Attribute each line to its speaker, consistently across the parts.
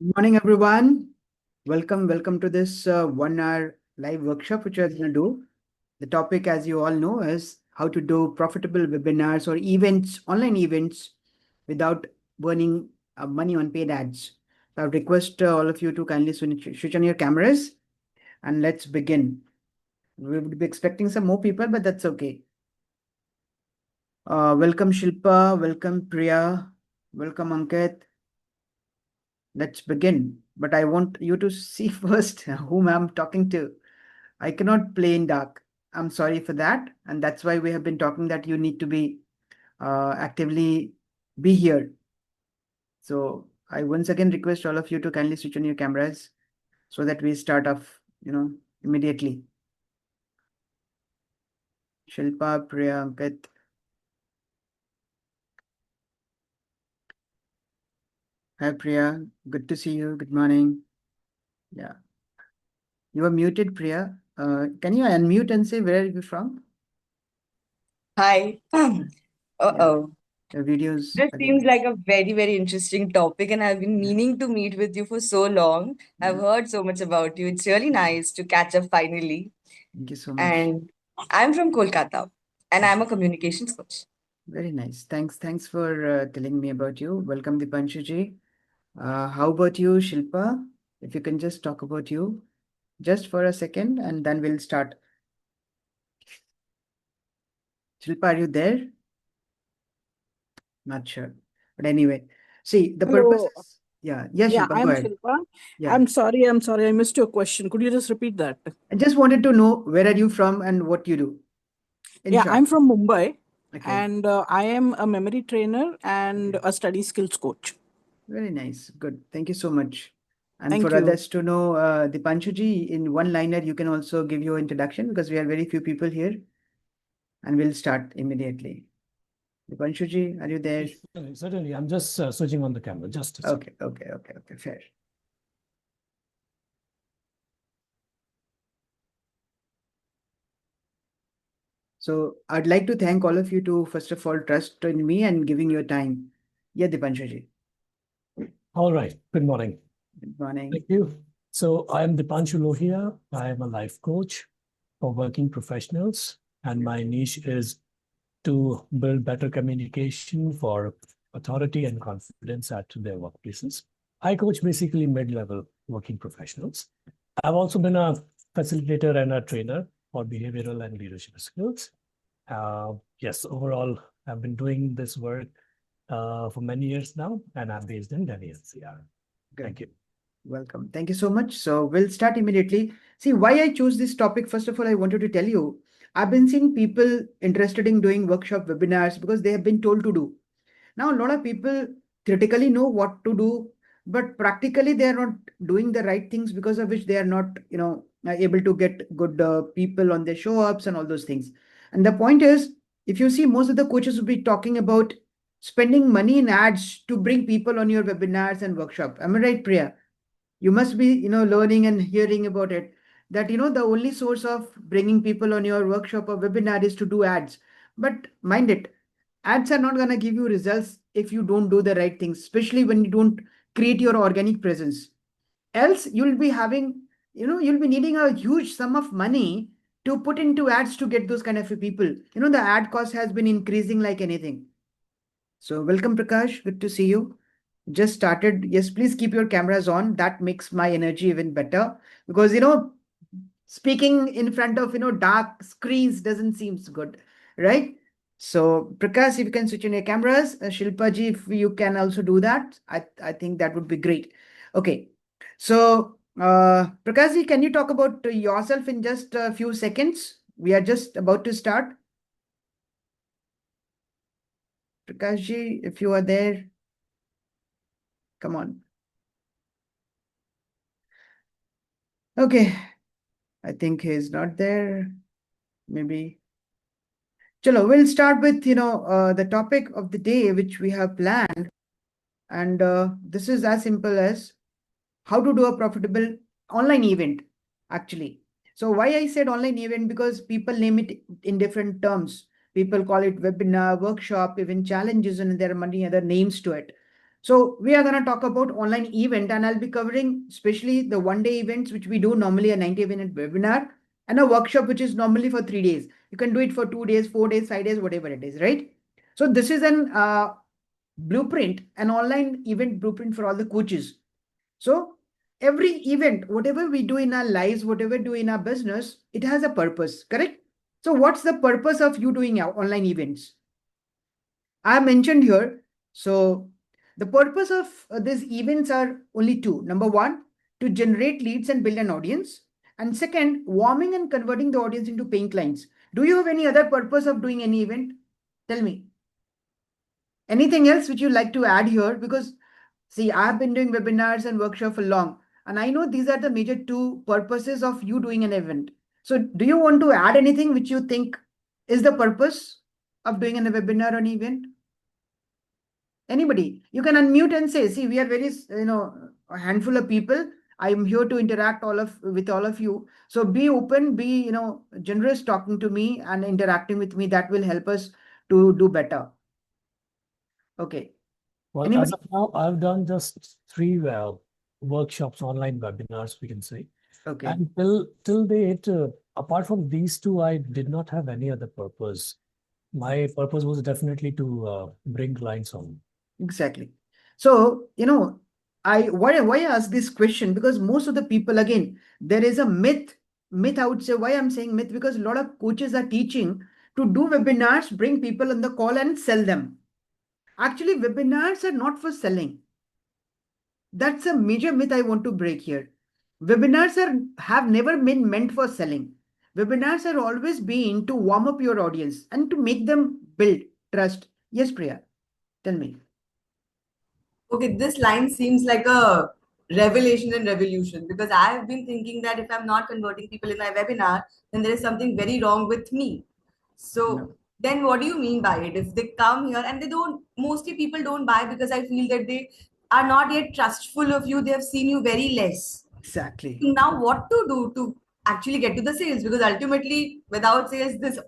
Speaker 1: Good morning, everyone. Welcome to this 1 hour live workshop, which we're going to do. The topic, as you all know, is how to do profitable webinars or events, online events, without burning money on paid ads. So I would request all of you to kindly switch on your cameras and let's begin. We would be expecting some more people, but that's okay. Welcome, Shilpa. Welcome, Priya. Welcome, Ankit. Let's begin. But I want you to see first whom I'm talking to. I cannot play in dark. I'm sorry for that. And that's why we have been talking that you need to be actively be here. So I once again request all of you to kindly switch on your cameras so that we start off, immediately. Shilpa, Priya, Ankit. Hi, Priya. Good to see you. Good morning. Yeah. You are muted, Priya. Can you unmute and say where are you from?
Speaker 2: Hi.
Speaker 1: Yeah.
Speaker 2: Uh-oh.
Speaker 1: The videos
Speaker 2: This seems
Speaker 1: again.
Speaker 2: like a very, very interesting topic, and I've been
Speaker 1: Yeah.
Speaker 2: meaning to meet with you for so long. I've
Speaker 1: Yeah.
Speaker 2: heard so much about you. It's really nice to catch up finally.
Speaker 1: Thank you so much.
Speaker 2: And I'm from Kolkata, and I'm
Speaker 1: Okay.
Speaker 2: a communications coach.
Speaker 1: Very nice. Thanks for telling me about you. Welcome, Dipanshuji. How about you, Shilpa? If you can just talk about you just for a second and then we'll start. Shilpa, are you there? Not sure. But anyway, see, the purpose
Speaker 3: Hello.
Speaker 1: is, yeah, yes,
Speaker 3: Yeah,
Speaker 1: Shilpa, go
Speaker 3: I'm
Speaker 1: ahead.
Speaker 3: Shilpa.
Speaker 1: Yeah.
Speaker 3: I'm sorry, I missed your question. Could you just repeat that?
Speaker 1: I just wanted to know where are you from and what you do, in
Speaker 3: Yeah,
Speaker 1: short.
Speaker 3: I'm from Mumbai
Speaker 1: Okay.
Speaker 3: and I am a memory trainer and
Speaker 1: Okay.
Speaker 3: a study skills coach.
Speaker 1: Very nice. Good. Thank you so much. And
Speaker 3: Thank
Speaker 1: for
Speaker 3: you.
Speaker 1: others to know, Dipanshuji, in one liner, you can also give your introduction because we have very few people here and we'll start immediately. Dipanshuji, are you there?
Speaker 4: Yes, certainly. I'm just switching on the camera. Just a second.
Speaker 1: Okay, fair. So I'd like to thank all of you to, first of all, trust in me and giving your time. Yeah, Dipanshuji.
Speaker 4: All right. Good morning.
Speaker 1: Good morning.
Speaker 4: Thank you. So I am Dipanshu Lohia. I am a life coach for working professionals, and my niche is to build better communication for authority and confidence at their workplaces. I coach basically mid-level working professionals. I've also been a facilitator and a trainer for behavioral and leadership skills. Yes, overall, I've been doing this work for many years now, and I'm based in Delhi, NCR.
Speaker 1: Good.
Speaker 4: Thank you.
Speaker 1: Welcome. Thank you so much. So we'll start immediately. See, why I chose this topic, first of all, I wanted to tell you, I've been seeing people interested in doing workshop webinars because they have been told to do. Now, a lot of people theoretically know what to do, but practically they are not doing the right things because of which they are not, able to get good people on their show ups and all those things. And the point is, if you see, most of the coaches will be talking about spending money in ads to bring people on your webinars and workshop. Am I right, Priya? You must be, learning and hearing about it. That, the only source of bringing people on your workshop or webinar is to do ads. But mind it, ads are not going to give you results if you don't do the right things, especially when you don't create your organic presence. Else you'll be having, you'll be needing a huge sum of money to put into ads to get those kind of people. The ad cost has been increasing like anything. So welcome, Prakash. Good to see you. Just started. Yes, please keep your cameras on. That makes my energy even better because, speaking in front of, dark screens doesn't seem good, right? So Prakash, if you can switch on your cameras, Shilpa ji, if you can also do that, I think that would be great. Okay. So Prakash ji, can you talk about yourself in just a few seconds? We are just about to start. Prakash ji, if you are there, come on. Okay, I think he's not there. Maybe. Chalo, we'll start with, the topic of the day which we have planned. And this is as simple as how to do a profitable online event, actually. So why I said online event, because people name it in different terms. People call it webinar, workshop, even challenges, and there are many other names to it. So we are going to talk about online event, and I'll be covering especially the one-day events, which we do normally a 90-minute webinar, and a workshop, which is normally for 3 days. You can do it for 2 days, 4 days, 5 days, whatever it is, right? So this is an blueprint, an online event blueprint for all the coaches. So every event, whatever we do in our lives, whatever we do in our business, it has a purpose, correct? So what's the purpose of you doing our online events? I mentioned here. So the purpose of these events are only two. Number one, to generate leads and build an audience. And second, warming and converting the audience into paying clients. Do you have any other purpose of doing any event? Tell me. Anything else which you like to add here? Because see, I've been doing webinars and workshops for long, and I know these are the major two purposes of you doing an event. So do you want to add anything which you think is the purpose of doing a webinar or an event? Anybody? You can unmute and say, see, we are very, a handful of people. I'm here to interact with all of you. So be open, be, generous talking to me and interacting with me. That will help us to do better. Okay.
Speaker 4: Well,
Speaker 1: Anybody?
Speaker 4: as of now, I've done just three workshops, online webinars, we can say.
Speaker 1: Okay.
Speaker 4: And till date, apart from these two, I did not have any other purpose. My purpose was definitely to bring clients on.
Speaker 1: Exactly. So, why I ask this question? Because most of the people, again, there is a myth. I would say, why I'm saying myth, because a lot of coaches are teaching to do webinars, bring people on the call and sell them. Actually, webinars are not for selling. That's a major myth I want to break here. Webinars have never been meant for selling. Webinars are always been to warm up your audience and to make them build trust. Yes, Priya, tell me.
Speaker 2: Okay, this line seems like a revelation and revolution, because I have been thinking that if I'm not converting people in my webinar, then there is something very wrong with me. So
Speaker 1: No.
Speaker 2: then what do you mean by it? If they come here and they don't, mostly people don't buy because I feel that they are not yet trustful of you. They have seen you very less.
Speaker 1: Exactly.
Speaker 2: Now what to do to actually get to the sales? Because ultimately, without sales, this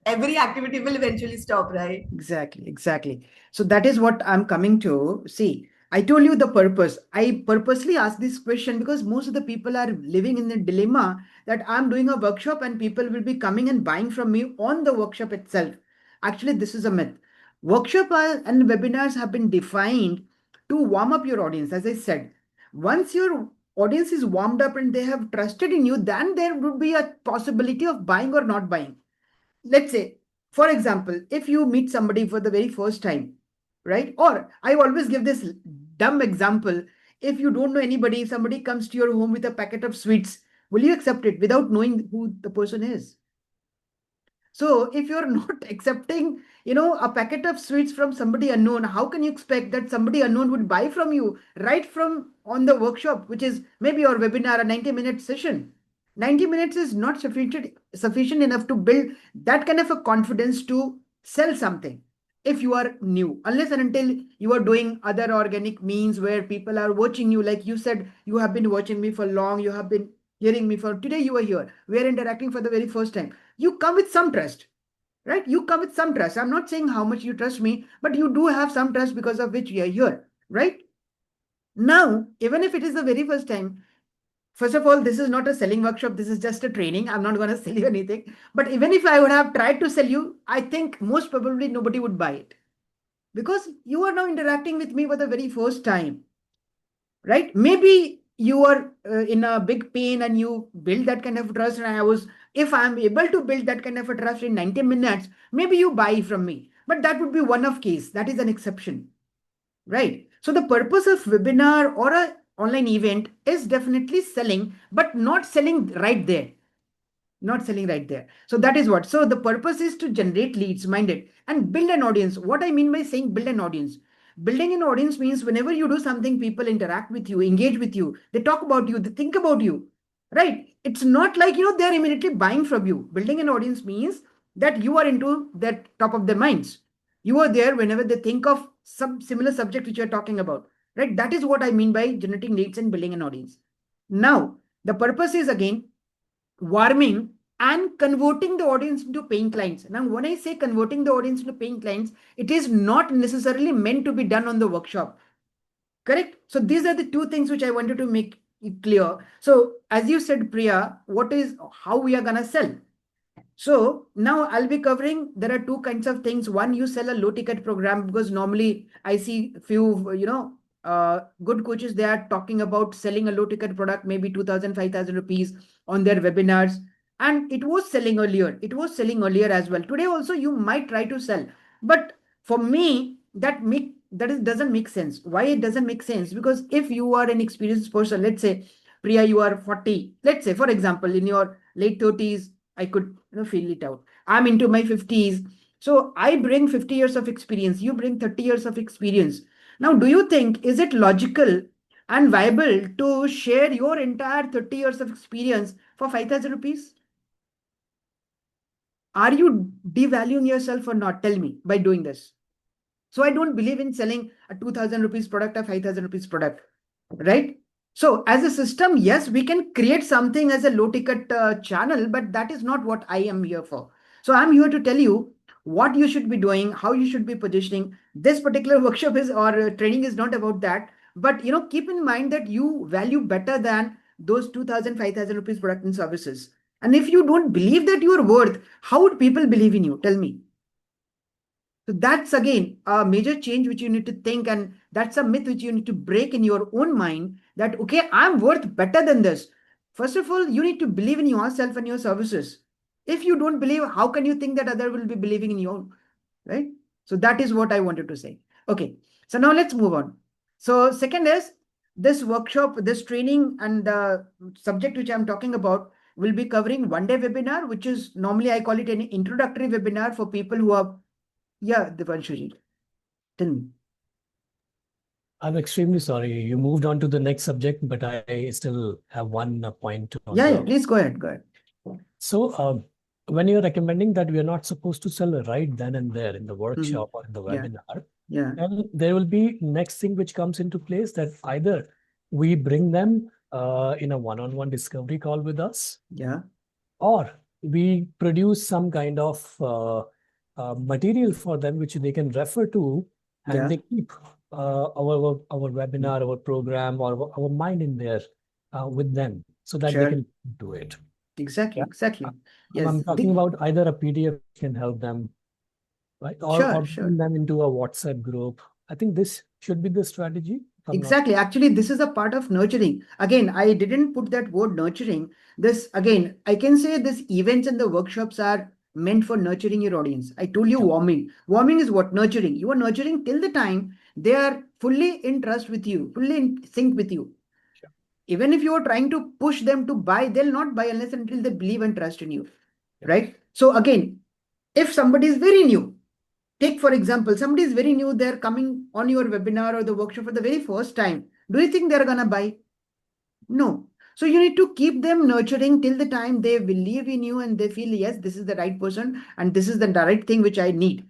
Speaker 2: every activity will eventually stop, right?
Speaker 1: Exactly. So that is what I'm coming to. See, I told you the purpose. I purposely asked this question because most of the people are living in the dilemma that I'm doing a workshop and people will be coming and buying from me on the workshop itself. Actually, this is a myth. And webinars have been defined to warm up your audience. As I said, once your audience is warmed up and they have trusted in you, then there would be a possibility of buying or not buying. Let's say, for example, if you meet somebody for the very first time, right? Or I always give this dumb example. If you don't know anybody, if somebody comes to your home with a packet of sweets, will you accept it without knowing who the person is? So if you're not accepting, a packet of sweets from somebody unknown, how can you expect that somebody unknown would buy from you right from on the workshop, which is maybe your webinar, a 90-minute session? 90 minutes is not sufficient enough to build that kind of a confidence to sell something if you are new, unless and until you are doing other organic means where people are watching you. Like you said, you have been watching me for long, you have been hearing me for today, you are here, we are interacting for the very first time. You come with some trust, right? You come with some trust. I'm not saying how much you trust me, but you do have some trust because of which we are here, right? Now, even if it is the very first time, first of all, this is not a selling workshop. This is just a training. I'm not going to sell you anything. But even if I would have tried to sell you, I think most probably nobody would buy it because you are now interacting with me for the very first time, right? Maybe you are in a big pain and you build that kind of trust. And if I'm able to build that kind of a trust in 90 minutes, maybe you buy from me. But that would be one of case. That is an exception, right? So the purpose of webinar or a online event is definitely selling, but not selling right there. Not selling right there. So that is what. So the purpose is to generate leads, mind it, and build an audience. What I mean by saying build an audience. Building an audience means whenever you do something, people interact with you, engage with you, they talk about you, they think about you, right? It's not like, they're immediately buying from you. Building an audience means that you are into that top of their minds. You are there whenever they think of some similar subject which you're talking about, right? That is what I mean by generating leads and building an audience. Now, the purpose is again warming and converting the audience into paying clients. Now, when I say converting the audience into paying clients, it is not necessarily meant to be done on the workshop. Correct? So these are the two things which I wanted to make it clear. So as you said, Priya, how we are gonna sell? So now I'll be covering, there are two kinds of things. One, you sell a low ticket program, because normally I see few, good coaches, they are talking about selling a low ticket product, maybe 2,000, 5,000 rupees on their webinars. And it was selling earlier. It was selling earlier as well. Today also you might try to sell. But for me, doesn't make sense. Why it doesn't make sense? Because if you are an experienced person, let's say, Priya, you are 40, let's say, for example, in your late 30s, I could feel it out. I'm into my 50s. So I bring 50 years of experience. You bring 30 years of experience. Now, do you think, is it logical and viable to share your entire 30 years of experience for 5,000 rupees? Are you devaluing yourself or not? Tell me by doing this. So I don't believe in selling a 2,000 rupees product or 5,000 rupees product, right? So as a system, yes, we can create something as a low ticket channel, but that is not what I am here for. So I'm here to tell you what you should be doing, how you should be positioning. This particular workshop is, or training is not about that, but keep in mind that you value better than those 2,000, 5,000 rupees product and services. And if you don't believe that you are worth, how would people believe in you? Tell me. So that's again a major change which you need to think, and that's a myth which you need to break in your own mind, that, okay, I'm worth better than this. First of all, you need to believe in yourself and your services. If you don't believe, how can you think that other will be believing in you, right? So that is what I wanted to say. Okay, so now let's move on. So second is, this workshop, this training and the subject which I'm talking about will be covering 1-day webinar, which is normally I call it an introductory webinar for people who are, yeah, Dipanshuji, tell me.
Speaker 4: I'm extremely sorry. You moved on to the next subject, but I still have one point on
Speaker 1: Yeah, please go ahead. Go ahead.
Speaker 4: So, when you're recommending that we are not supposed to sell right then and there in the workshop or in the
Speaker 1: Yeah.
Speaker 4: webinar,
Speaker 1: Yeah.
Speaker 4: then there will be next thing which comes into place, that either we bring them in a one-on-one discovery call with us,
Speaker 1: Yeah.
Speaker 4: or we produce some kind of material for them which they can refer to, and
Speaker 1: Yeah.
Speaker 4: they keep our webinar, our program, or our mind in there with them, so that they
Speaker 1: Sure.
Speaker 4: can do it.
Speaker 1: Exactly.
Speaker 4: Yeah.
Speaker 1: Exactly. Yes.
Speaker 4: I'm talking about either a PDF can help them, right? Or
Speaker 1: Sure.
Speaker 4: bring them into a WhatsApp group. I think this should be the strategy. if I'm not-
Speaker 1: Exactly. Actually, this is a part of nurturing. Again, I didn't put that word nurturing. This, again, I can say this events and the workshops are meant for nurturing your audience. I told you
Speaker 4: Sure.
Speaker 1: warming. Warming is what? Nurturing. You are nurturing till the time they are fully in trust with you, fully in sync with you.
Speaker 4: Sure.
Speaker 1: Even if you are trying to push them to buy, they'll not buy unless until they believe and trust in you.
Speaker 4: Yeah.
Speaker 1: Right? So again, if somebody is very new, take for example, somebody is very new, they're coming on your webinar or the workshop for the very first time. Do you think they're gonna buy? No. So you need to keep them nurturing till the time they believe in you and they feel, yes, this is the right person and this is the right thing which I need.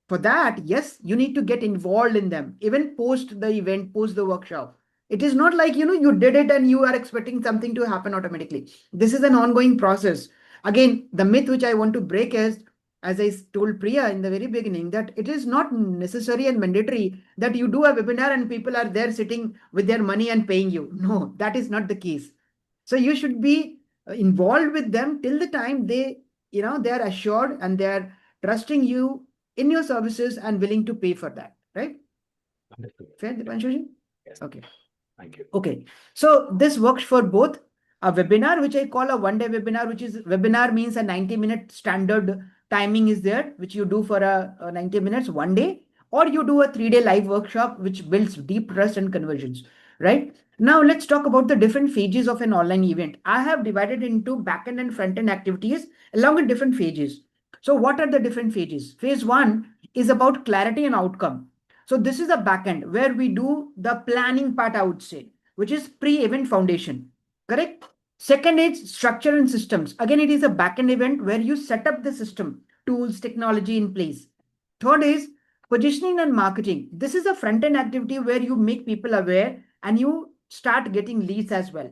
Speaker 1: For that, yes, you need to get involved in them, even post the event, post the workshop. It is not like, you did it and you are expecting something to happen automatically. This is an ongoing process. Again, the myth which I want to break is, as I told Priya in the very beginning, that it is not necessary and mandatory that you do a webinar and people are there sitting with their money and paying you. No, that is not the case. So you should be involved with them till the time they are assured and they are trusting you in your services and willing to pay for that, right?
Speaker 4: Understood.
Speaker 1: Fair, Dipanshuji?
Speaker 4: Yes.
Speaker 1: Okay.
Speaker 4: Thank you.
Speaker 1: Okay. So this works for both a webinar, which I call a 1-day webinar, which is webinar means a 90-minute standard timing is there, which you do for a 90 minutes one day, or you do a 3-day live workshop, which builds deep trust and conversions, right? Now let's talk about the different phases of an online event. I have divided into backend and front-end activities along with different phases. So what are the different phases? Phase 1 is about clarity and outcome. So this is a backend where we do the planning part, I would say, which is pre-event foundation, correct? Second is structure and systems. Again, it is a backend event where you set up the system, tools, technology in place. Third is positioning and marketing. This is a front-end activity where you make people aware and you start getting leads as well.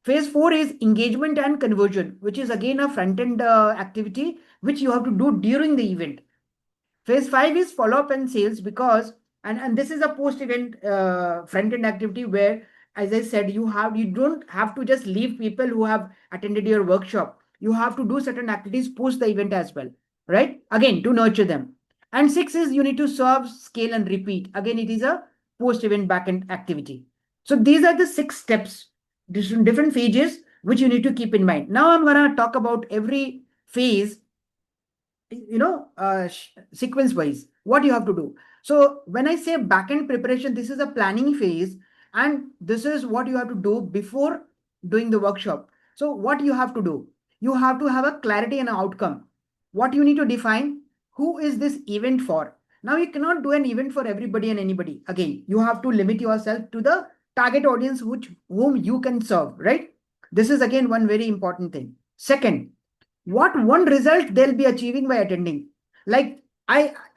Speaker 1: Phase 4 is engagement and conversion, which is again a front-end activity which you have to do during the event. Phase 5 is follow-up and sales, because And this is a post-event front-end activity where, as I said, you don't have to just leave people who have attended your workshop. You have to do certain activities post the event as well, right? Again, to nurture them. And 6 is you need to serve, scale, and repeat. Again, it is a post-event backend activity. So these are the 6 steps, different phases which you need to keep in mind. Now I'm gonna talk about every phase, sequence wise, what you have to do. So when I say backend preparation, this is a planning phase, and this is what you have to do before doing the workshop. So what you have to do, you have to have a clarity and outcome. What you need to define, who is this event for? Now you cannot do an event for everybody and anybody. Again, you have to limit yourself to the target audience whom you can serve, right? This is again one very important thing. Second, what one result they'll be achieving by attending. Like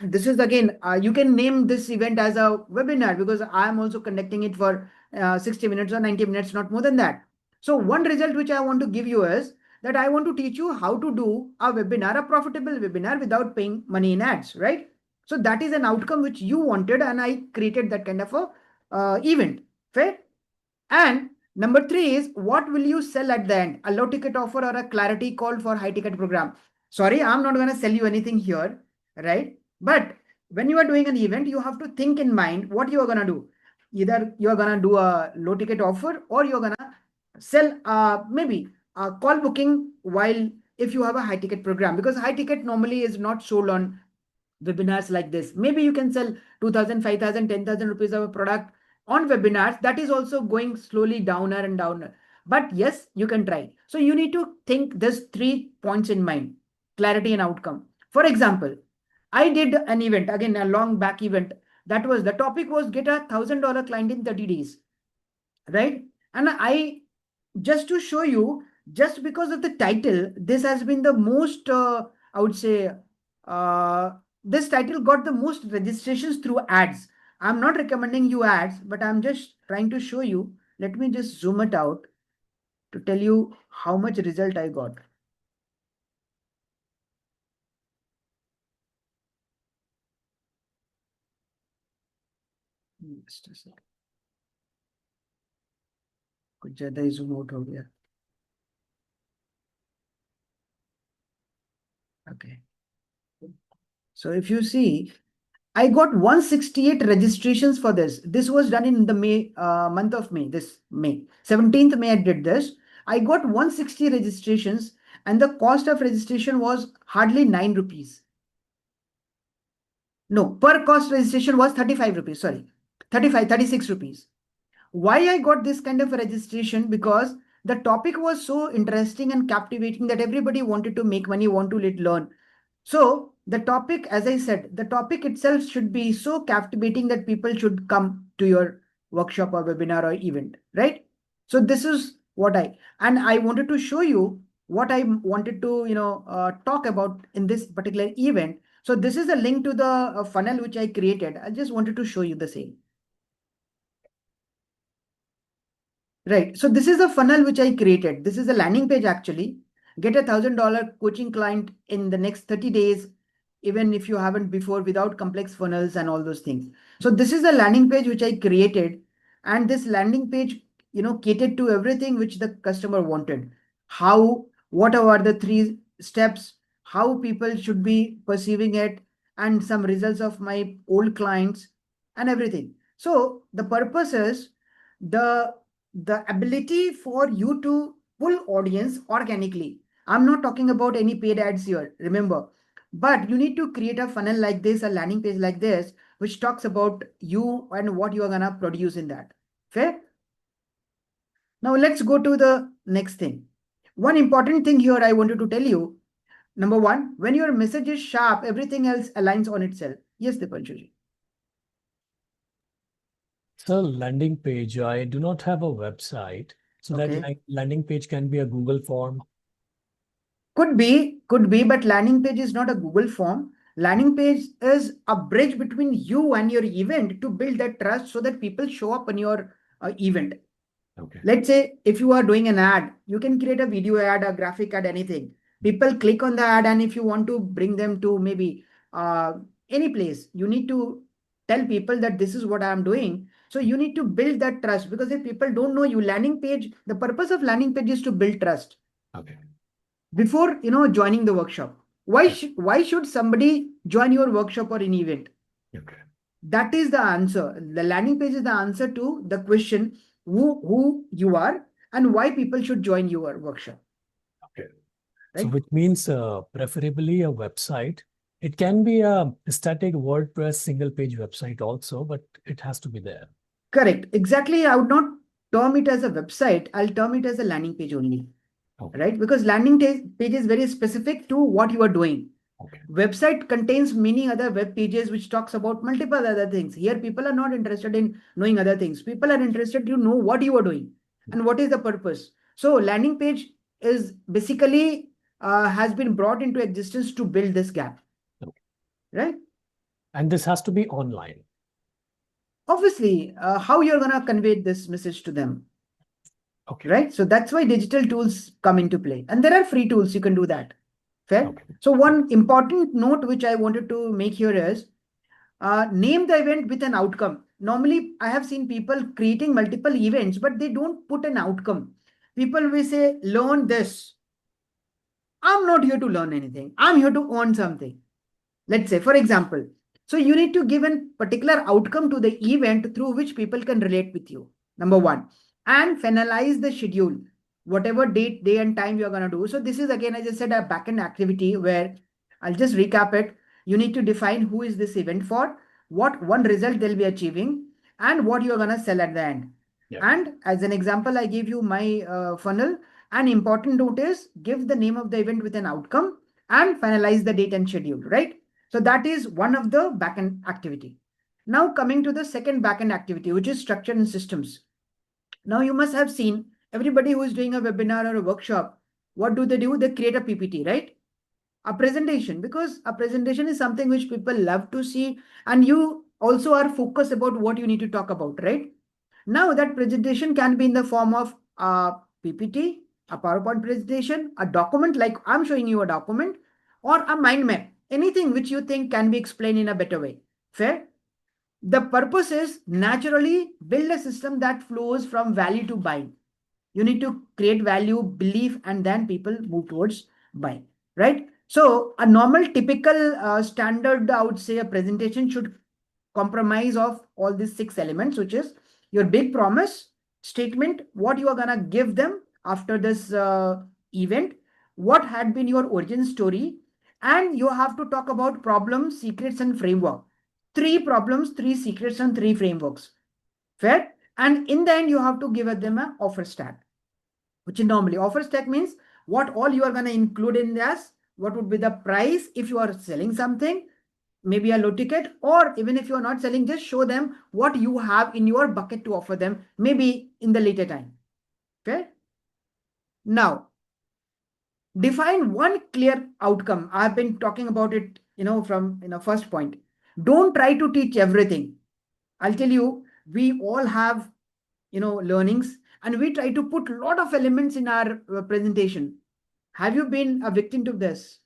Speaker 1: this is again, you can name this event as a webinar because I am also conducting it for 60 minutes or 90 minutes, not more than that. So one result which I want to give you is that I want to teach you how to do a webinar, a profitable webinar without paying money in ads, right? So that is an outcome which you wanted, and I created that kind of a event. Fair? And number 3 is, what will you sell at the end? A low ticket offer or a clarity call for high ticket program? Sorry, I'm not going to sell you anything here, right? But when you are doing an event, you have to think in mind what you are going to do. Either you are going to do a low ticket offer, or you're going to sell maybe a call booking, while if you have a high ticket program, because high ticket normally is not sold on webinars like this. Maybe you can sell 2,000, 5,000, 10,000 rupees of a product on webinars. That is also going slowly downer and downer. But yes, you can try. So you need to think this 3 points in mind: clarity and outcome. For example, I did an event, again, a long back event. That was, the topic was get a $1,000 client in 30 days, right? And I, just to show you, just because of the title, this has been the most, I would say, this title got the most registrations through ads. I'm not recommending you ads, but I'm just trying to show you. Let me just zoom it out to tell you how much result I got. Just a second. कुछ ज़्यादा ही zoom out हो गया. Okay. So if you see, I got 168 registrations for this. This was done in the month of May, this May. 17th May I did this. I got 160 registrations, and the cost of registration was hardly 9 rupees. No, per cost registration was 35 rupees, sorry. 36 rupees. Why I got this kind of a registration? Because the topic was so interesting and captivating that everybody wanted to make money, want to learn. So the topic, as I said, the topic itself should be so captivating that people should come to your workshop or webinar or event, right? So this is what and I wanted to show you what I wanted to, talk about in this particular event. So this is a link to the funnel which I created. I just wanted to show you the same. Right. So this is a funnel which I created. This is a landing page actually. Get a $1,000 coaching client in the next 30 days, even if you haven't before, without complex funnels and all those things. So this is a landing page which I created, and this landing page, catered to everything which the customer wanted. What are the 3 steps, how people should be perceiving it, and some results of my old clients and everything. So the purpose is the ability for you to pull audience organically. I'm not talking about any paid ads here, remember. But you need to create a funnel like this, a landing page like this, which talks about you and what you're gonna produce in that. Fair? Now let's go to the next thing. One important thing here I wanted to tell you. Number 1, when your message is sharp, everything else aligns on itself. Yes, Dipanshuji.
Speaker 4: So landing page, I do not have a website. So
Speaker 1: Okay.
Speaker 4: that landing page can be a Google form.
Speaker 1: Could be, but landing page is not a Google form. Landing page is a bridge between you and your event to build that trust so that people show up on your event.
Speaker 4: Okay.
Speaker 1: Let's say if you are doing an ad, you can create a video ad, a graphic ad, anything. People click on the ad, and if you want to bring them to maybe any place, you need to tell people that this is what I am doing. So you need to build that trust, because if people don't know you, landing page, the purpose of landing page is to build trust.
Speaker 4: Okay.
Speaker 1: Before, joining the workshop. Why should somebody join your workshop or an event?
Speaker 4: Okay.
Speaker 1: That is the answer. The landing page is the answer to the question who you are and why people should join your workshop.
Speaker 4: Okay.
Speaker 1: Right?
Speaker 4: So which means preferably a website. It can be a static WordPress single page website also, but it has to be there.
Speaker 1: Correct. Exactly. I would not term it as a website. I'll term it as a landing page only.
Speaker 4: Okay.
Speaker 1: Right? Because landing page is very specific to what you are doing.
Speaker 4: Okay.
Speaker 1: Website contains many other web pages which talks about multiple other things. Here, people are not interested in knowing other things. People are interested to know what you are doing and what is the purpose. So landing page is basically has been brought into existence to build this gap.
Speaker 4: Okay.
Speaker 1: Right?
Speaker 4: And this has to be online.
Speaker 1: Obviously, how you're going to convey this message to them.
Speaker 4: Okay.
Speaker 1: Right? So that's why digital tools come into play. And there are free tools you can do that. Fair?
Speaker 4: Okay.
Speaker 1: So one important note which I wanted to make here is name the event with an outcome. Normally, I have seen people creating multiple events, but they don't put an outcome. People will say, learn this. I'm not here to learn anything. I'm here to earn something. Let's say, for example, so you need to give a particular outcome to the event through which people can relate with you. Number one, and finalize the schedule, whatever date, day and time you're going to do. So this is again, as I said, a backend activity where I'll just recap it. You need to define who is this event for, what one result they'll be achieving, and what you're going to sell at the end.
Speaker 4: Yeah.
Speaker 1: And as an example, I gave you my funnel. An important note is give the name of the event with an outcome and finalize the date and schedule, right? So that is one of the backend activity. Now coming to the second backend activity, which is structure and systems. Now you must have seen everybody who is doing a webinar or a workshop. What do? They create a PPT, right? A presentation, because a presentation is something which people love to see, and you also are focused about what you need to talk about, right? Now that presentation can be in the form of a PPT, a PowerPoint presentation, a document like I'm showing you a document, or a mind map, anything which you think can be explained in a better way. Fair? The purpose is naturally build a system that flows from value to buy. You need to create value, belief, and then people move towards buy, right? So a normal, typical, standard, I would say, a presentation should compromise of all these 6 elements, which is your big promise statement, what you are going to give them after this event, what had been your origin story, and you have to talk about problems, secrets, and framework. 3 problems, 3 secrets, and 3 frameworks. Fair? And in the end, you have to give them an offer stack, which is normally offer stack means what all you are going to include in this, what would be the price if you are selling something, maybe a low ticket, or even if you're not selling, just show them what you have in your bucket to offer them, maybe in the later time. Okay. Now, define one clear outcome. I've been talking about it, from, first point. Don't try to teach everything. I'll tell you, we all have, learnings, and we try to put a lot of elements in our presentation. Have you been a victim to this?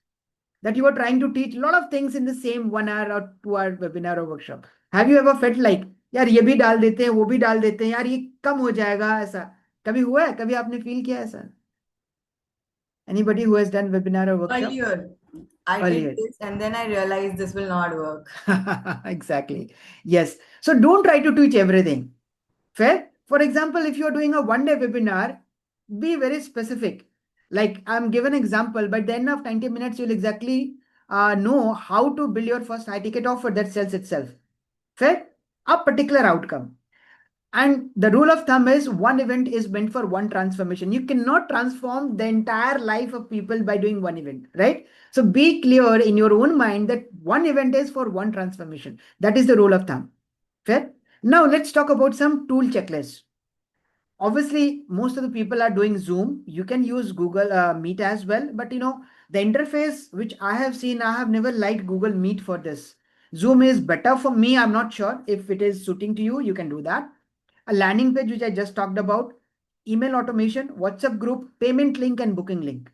Speaker 1: That you are trying to teach a lot of things in the same 1 hour or 2 hour webinar or workshop. Have you ever felt like, यार ये भी डाल देते हैं, वो भी डाल देते हैं, यार ये कम हो जाएगा, ऐसा कभी हुआ है? कभी आपने फील किया ऐसा? Anybody who has done webinar or workshop?
Speaker 2: Earlier, I
Speaker 1: Earlier.
Speaker 2: did this and then I realized this will not work.
Speaker 1: Exactly. Yes. So don't try to teach everything. Fair? For example, if you're doing a 1-day webinar, be very specific. Like I'm given an example, by the end of 90 minutes, you'll exactly know how to build your first high ticket offer that sells itself. Fair? A particular outcome. And the rule of thumb is one event is meant for one transformation. You cannot transform the entire life of people by doing one event, right? So be clear in your own mind that one event is for one transformation. That is the rule of thumb. Fair? Now let's talk about some tool checklists. Obviously, most of the people are doing Zoom. You can use Google Meet as well. But the interface which I have seen, I have never liked Google Meet for this. Zoom is better for me. I'm not sure if it is suiting to you. You can do that. A landing page, which I just talked about, email automation, WhatsApp group, payment link, and booking link.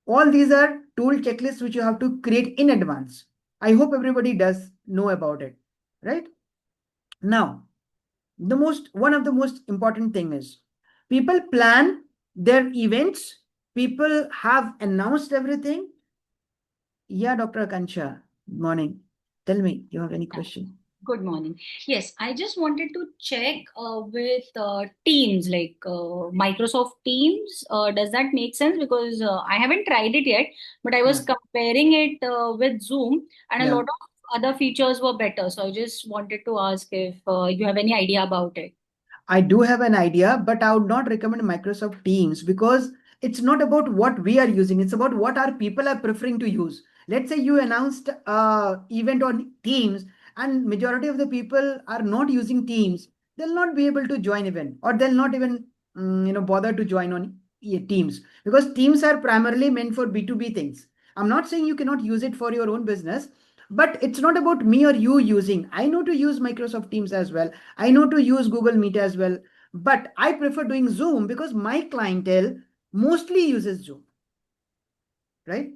Speaker 1: All these are tool checklists which you have to create in advance. I hope everybody does know about it, right? Now, one of the most important thing is people plan their events. People have announced everything. Yeah, Dr. Akansha, morning. Tell me, you have any question?
Speaker 5: Good morning. Yes, I just wanted to check with Teams, like Microsoft Teams. Does that make sense? Because I haven't tried it yet, but I was
Speaker 1: Yeah.
Speaker 5: comparing it with Zoom, and a
Speaker 1: Yeah.
Speaker 5: lot of other features were better. So I just wanted to ask if you have any idea about it.
Speaker 1: I do have an idea, but I would not recommend Microsoft Teams because it's not about what we are using. It's about what our people are preferring to use. Let's say you announced event on Teams and majority of the people are not using Teams. They'll not be able to join event or they'll not even bother to join on Teams because Teams are primarily meant for B2B things. I'm not saying you cannot use it for your own business, but it's not about me or you using. I know to use Microsoft Teams as well. I know to use Google Meet as well, but I prefer doing Zoom because my clientele mostly uses Zoom, right?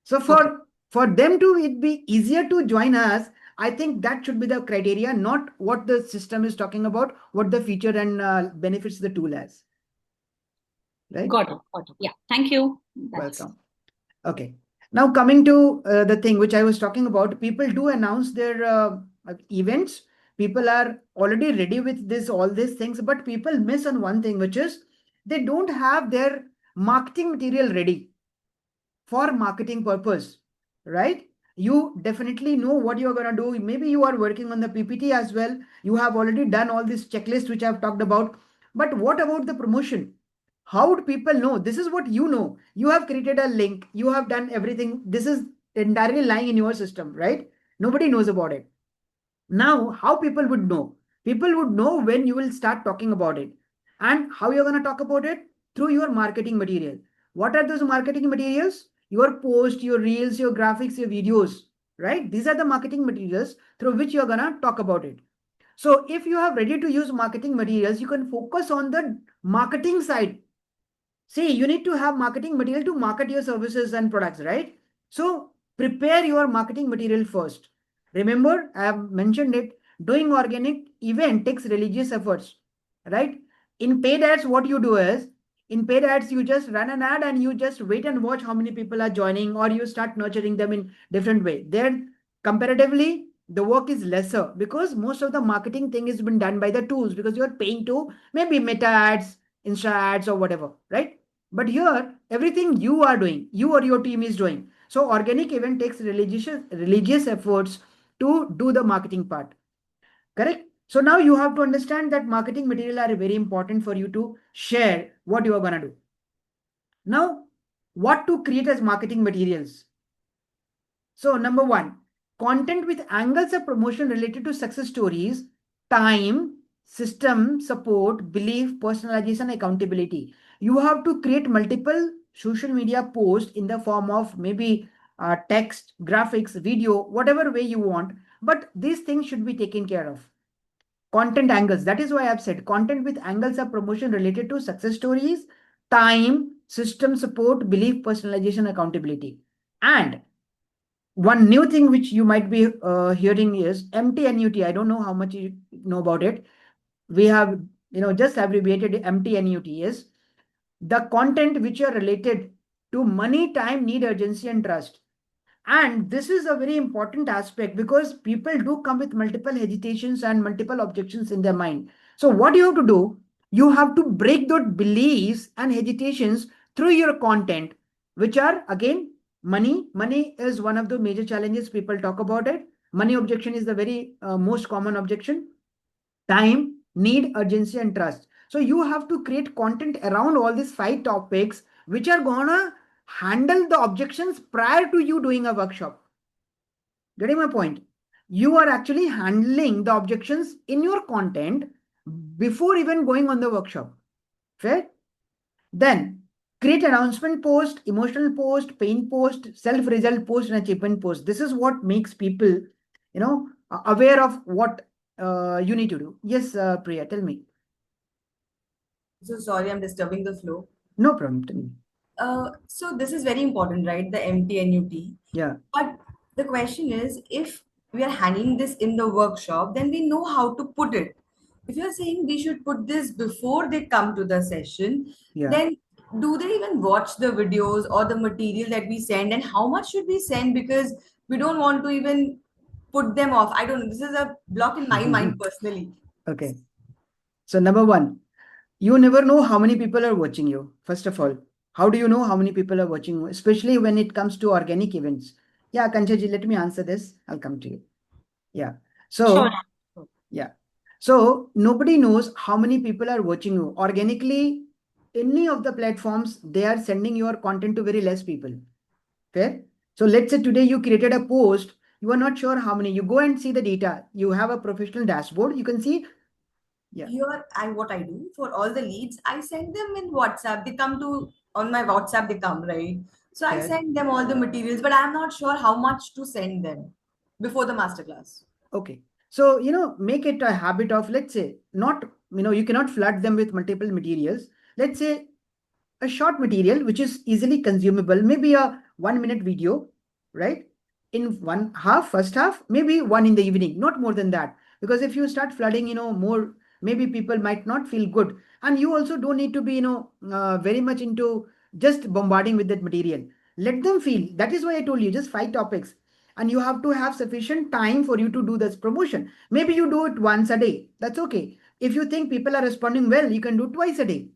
Speaker 1: So
Speaker 5: Okay.
Speaker 1: for them to it be easier to join us, I think that should be the criteria, not what the system is talking about, what the feature and benefits the tool has, right?
Speaker 5: Got it. Got it. Yeah. Thank you. That's
Speaker 1: Welcome. Okay. Now coming to the thing which I was talking about, people do announce their events. People are already ready with this, all these things, but people miss on one thing, which is they don't have their marketing material ready for marketing purpose, right? You definitely know what you're going to do. Maybe you are working on the PPT as well. You have already done all this checklist, which I've talked about. But what about the promotion? How would people know? This is what you know. You have created a link. You have done everything. This is entirely lying in your system, right? Nobody knows about it. Now, how people would know? People would know when you will start talking about it. And how you're going to talk about it? Through your marketing material. What are those marketing materials? Your post, your reels, your graphics, your videos, right? These are the marketing materials through which you're going to talk about it. So if you have ready to use marketing materials, you can focus on the marketing side. See, you need to have marketing material to market your services and products, right? So prepare your marketing material first. Remember, I have mentioned it, doing organic event takes religious efforts, right? In paid ads, what you do is, in paid ads, you just run an ad and you just wait and watch how many people are joining, or you start nurturing them in different way. Then comparatively, the work is lesser because most of the marketing thing has been done by the tools because you're paying to maybe meta ads, Insta ads or whatever, right? But here, everything you are doing, you or your team is doing. So organic event takes religious efforts to do the marketing part. Correct? So now you have to understand that marketing material are very important for you to share what you are going to do. Now, what to create as marketing materials? So number one, content with angles of promotion related to success stories, time, system, support, belief, personalization, accountability. You have to create multiple social media posts in the form of maybe text, graphics, video, whatever way you want. But these things should be taken care of. Content angles. That is why I've said content with angles of promotion related to success stories, time, system support, belief, personalization, accountability. And one new thing which you might be hearing is MTNUT. I don't know how much you know about it. We have, just abbreviated MTNUT is the content which are related to money, time, need, urgency, and trust. And this is a very important aspect because people do come with multiple hesitations and multiple objections in their mind. So what you have to do, you have to break those beliefs and hesitations through your content, which are again money. Money is one of the major challenges people talk about it. Money objection is the very most common objection. Time, need, urgency, and trust. So you have to create content around all these 5 topics, which are gonna handle the objections prior to you doing a workshop. Getting my point? You are actually handling the objections in your content before even going on the workshop. Fair? Then create announcement post, emotional post, pain post, self-result post, and achievement post. This is what makes people, aware of what you need to do. Yes, Priya, tell me.
Speaker 2: So sorry, I'm disturbing the flow.
Speaker 1: No problem. Tell me.
Speaker 2: So this is very important, right? The MTNUT.
Speaker 1: Yeah.
Speaker 2: But the question is, if we are handling this in the workshop, then we know how to put it. If you're saying we should put this before they come to the session,
Speaker 1: Yeah.
Speaker 2: then do they even watch the videos or the material that we send, and how much should we send? Because we don't want to even put them off. I don't know. This is a block in my mind personally.
Speaker 1: Okay. So number one, you never know how many people are watching you. First of all, how do you know how many people are watching you, especially when it comes to organic events? Yeah, Kanchaji, let me answer this. I'll come to you. Yeah.
Speaker 5: Sure.
Speaker 1: So, yeah. So nobody knows how many people are watching you. Organically, any of the platforms, they are sending your content to very less people. Fair? So let's say today you created a post, you are not sure how many. You go and see the data. You have a professional dashboard. You can see, yeah.
Speaker 2: Here, what I do for all the leads, I send them in WhatsApp. They come to on my WhatsApp, they come, right? So I
Speaker 1: Fair.
Speaker 2: send them all the materials, but I'm not sure how much to send them before the masterclass.
Speaker 1: Okay. So, make it a habit of, let's say, not, you cannot flood them with multiple materials. Let's say a short material which is easily consumable, maybe a 1 minute video, right? In one half, first half, maybe one in the evening, not more than that. Because if you start flooding, more, maybe people might not feel good. And you also don't need to be, very much into just bombarding with that material. Let them feel. That is why I told you just 5 topics. And you have to have sufficient time for you to do this promotion. Maybe you do it once a day. That's okay. If you think people are responding well, you can do it twice a day.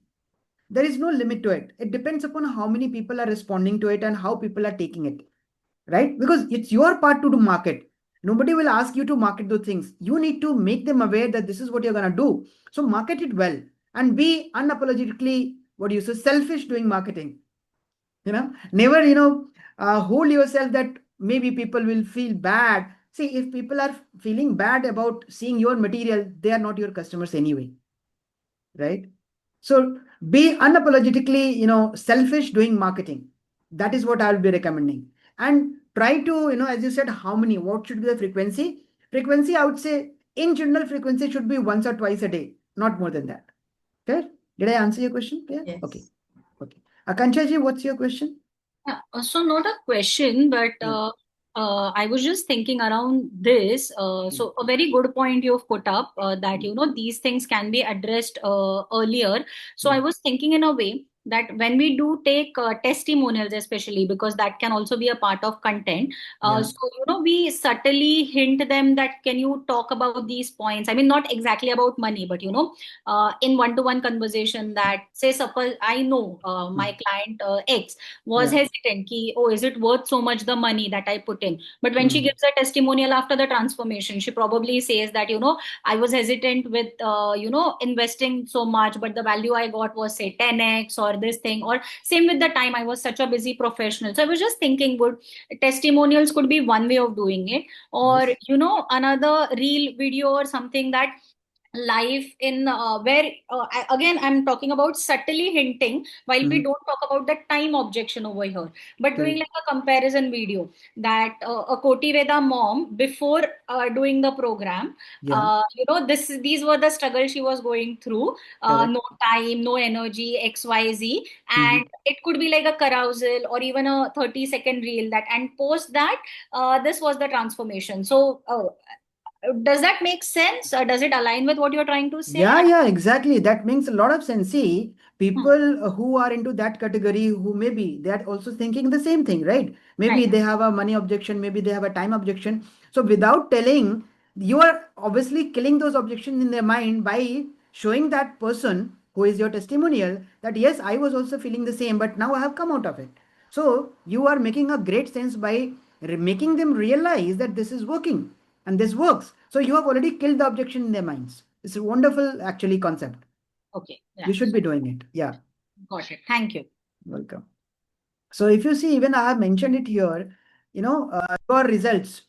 Speaker 1: There is no limit to it. It depends upon how many people are responding to it and how people are taking it, right? Because it's your part to do market. Nobody will ask you to market those things. You need to make them aware that this is what you're going to do. So market it well and be unapologetically, what do you say, selfish doing marketing. Never, hold yourself that maybe people will feel bad. See, if people are feeling bad about seeing your material, they are not your customers anyway, right? So be unapologetically, selfish doing marketing. That is what I'll be recommending. And try to, as you said, what should be the frequency? Frequency, I would say, in general, frequency should be once or twice a day, not more than that. Fair? Did I answer your question? Yeah.
Speaker 2: Yes.
Speaker 1: Okay. Okay. Akansha ji, what's your question?
Speaker 5: Yeah, so not a question, but I was just thinking around this. So a very good point you've put up that these things can be addressed earlier. So I was thinking in a way that when we do take testimonials, especially because that can also be a part of content.
Speaker 1: Yeah.
Speaker 5: So we subtly hint them that can you talk about these points? I mean, not exactly about money, but in one-to-one conversation that say suppose I know my client X was
Speaker 1: Yeah.
Speaker 5: hesitant ki, oh, is it worth so much the money that I put in? But when she gives a testimonial after the transformation, she probably says that I was hesitant with investing so much, but the value I got was say 10x or this thing, or same with the time I was such a busy professional. So I was just thinking, would testimonials could be one way of doing it, or
Speaker 1: Yes.
Speaker 5: another reel video or something that life in where again I'm talking about subtly hinting while we don't talk about the time objection over here, but doing
Speaker 1: Correct.
Speaker 5: like a comparison video that a Koti Veda mom before doing the program,
Speaker 1: Yeah.
Speaker 5: these were the struggles she was going through,
Speaker 1: Correct.
Speaker 5: no time, no energy, XYZ,
Speaker 1: Mhm.
Speaker 5: and it could be like a carousel or even a 30-second reel that, and post that this was the transformation. So does that make sense? Does it align with what you're trying to say?
Speaker 1: Yeah, exactly. That makes a lot of sense. See,
Speaker 5: Hmm,
Speaker 1: people who are into that category, who maybe they are also thinking the same thing, right? Maybe
Speaker 5: right.
Speaker 1: they have a money objection, maybe they have a time objection. So without telling, you are obviously killing those objections in their mind by showing that person who is your testimonial that yes, I was also feeling the same, but now I have come out of it. So you are making a great sense by making them realize that this is working and this works. So you have already killed the objection in their minds. It's a wonderful, actually, concept.
Speaker 5: Okay. Yeah.
Speaker 1: You should be doing it. Yeah,
Speaker 5: Got it. Thank you.
Speaker 1: welcome. So if you see, even I have mentioned it here, your results,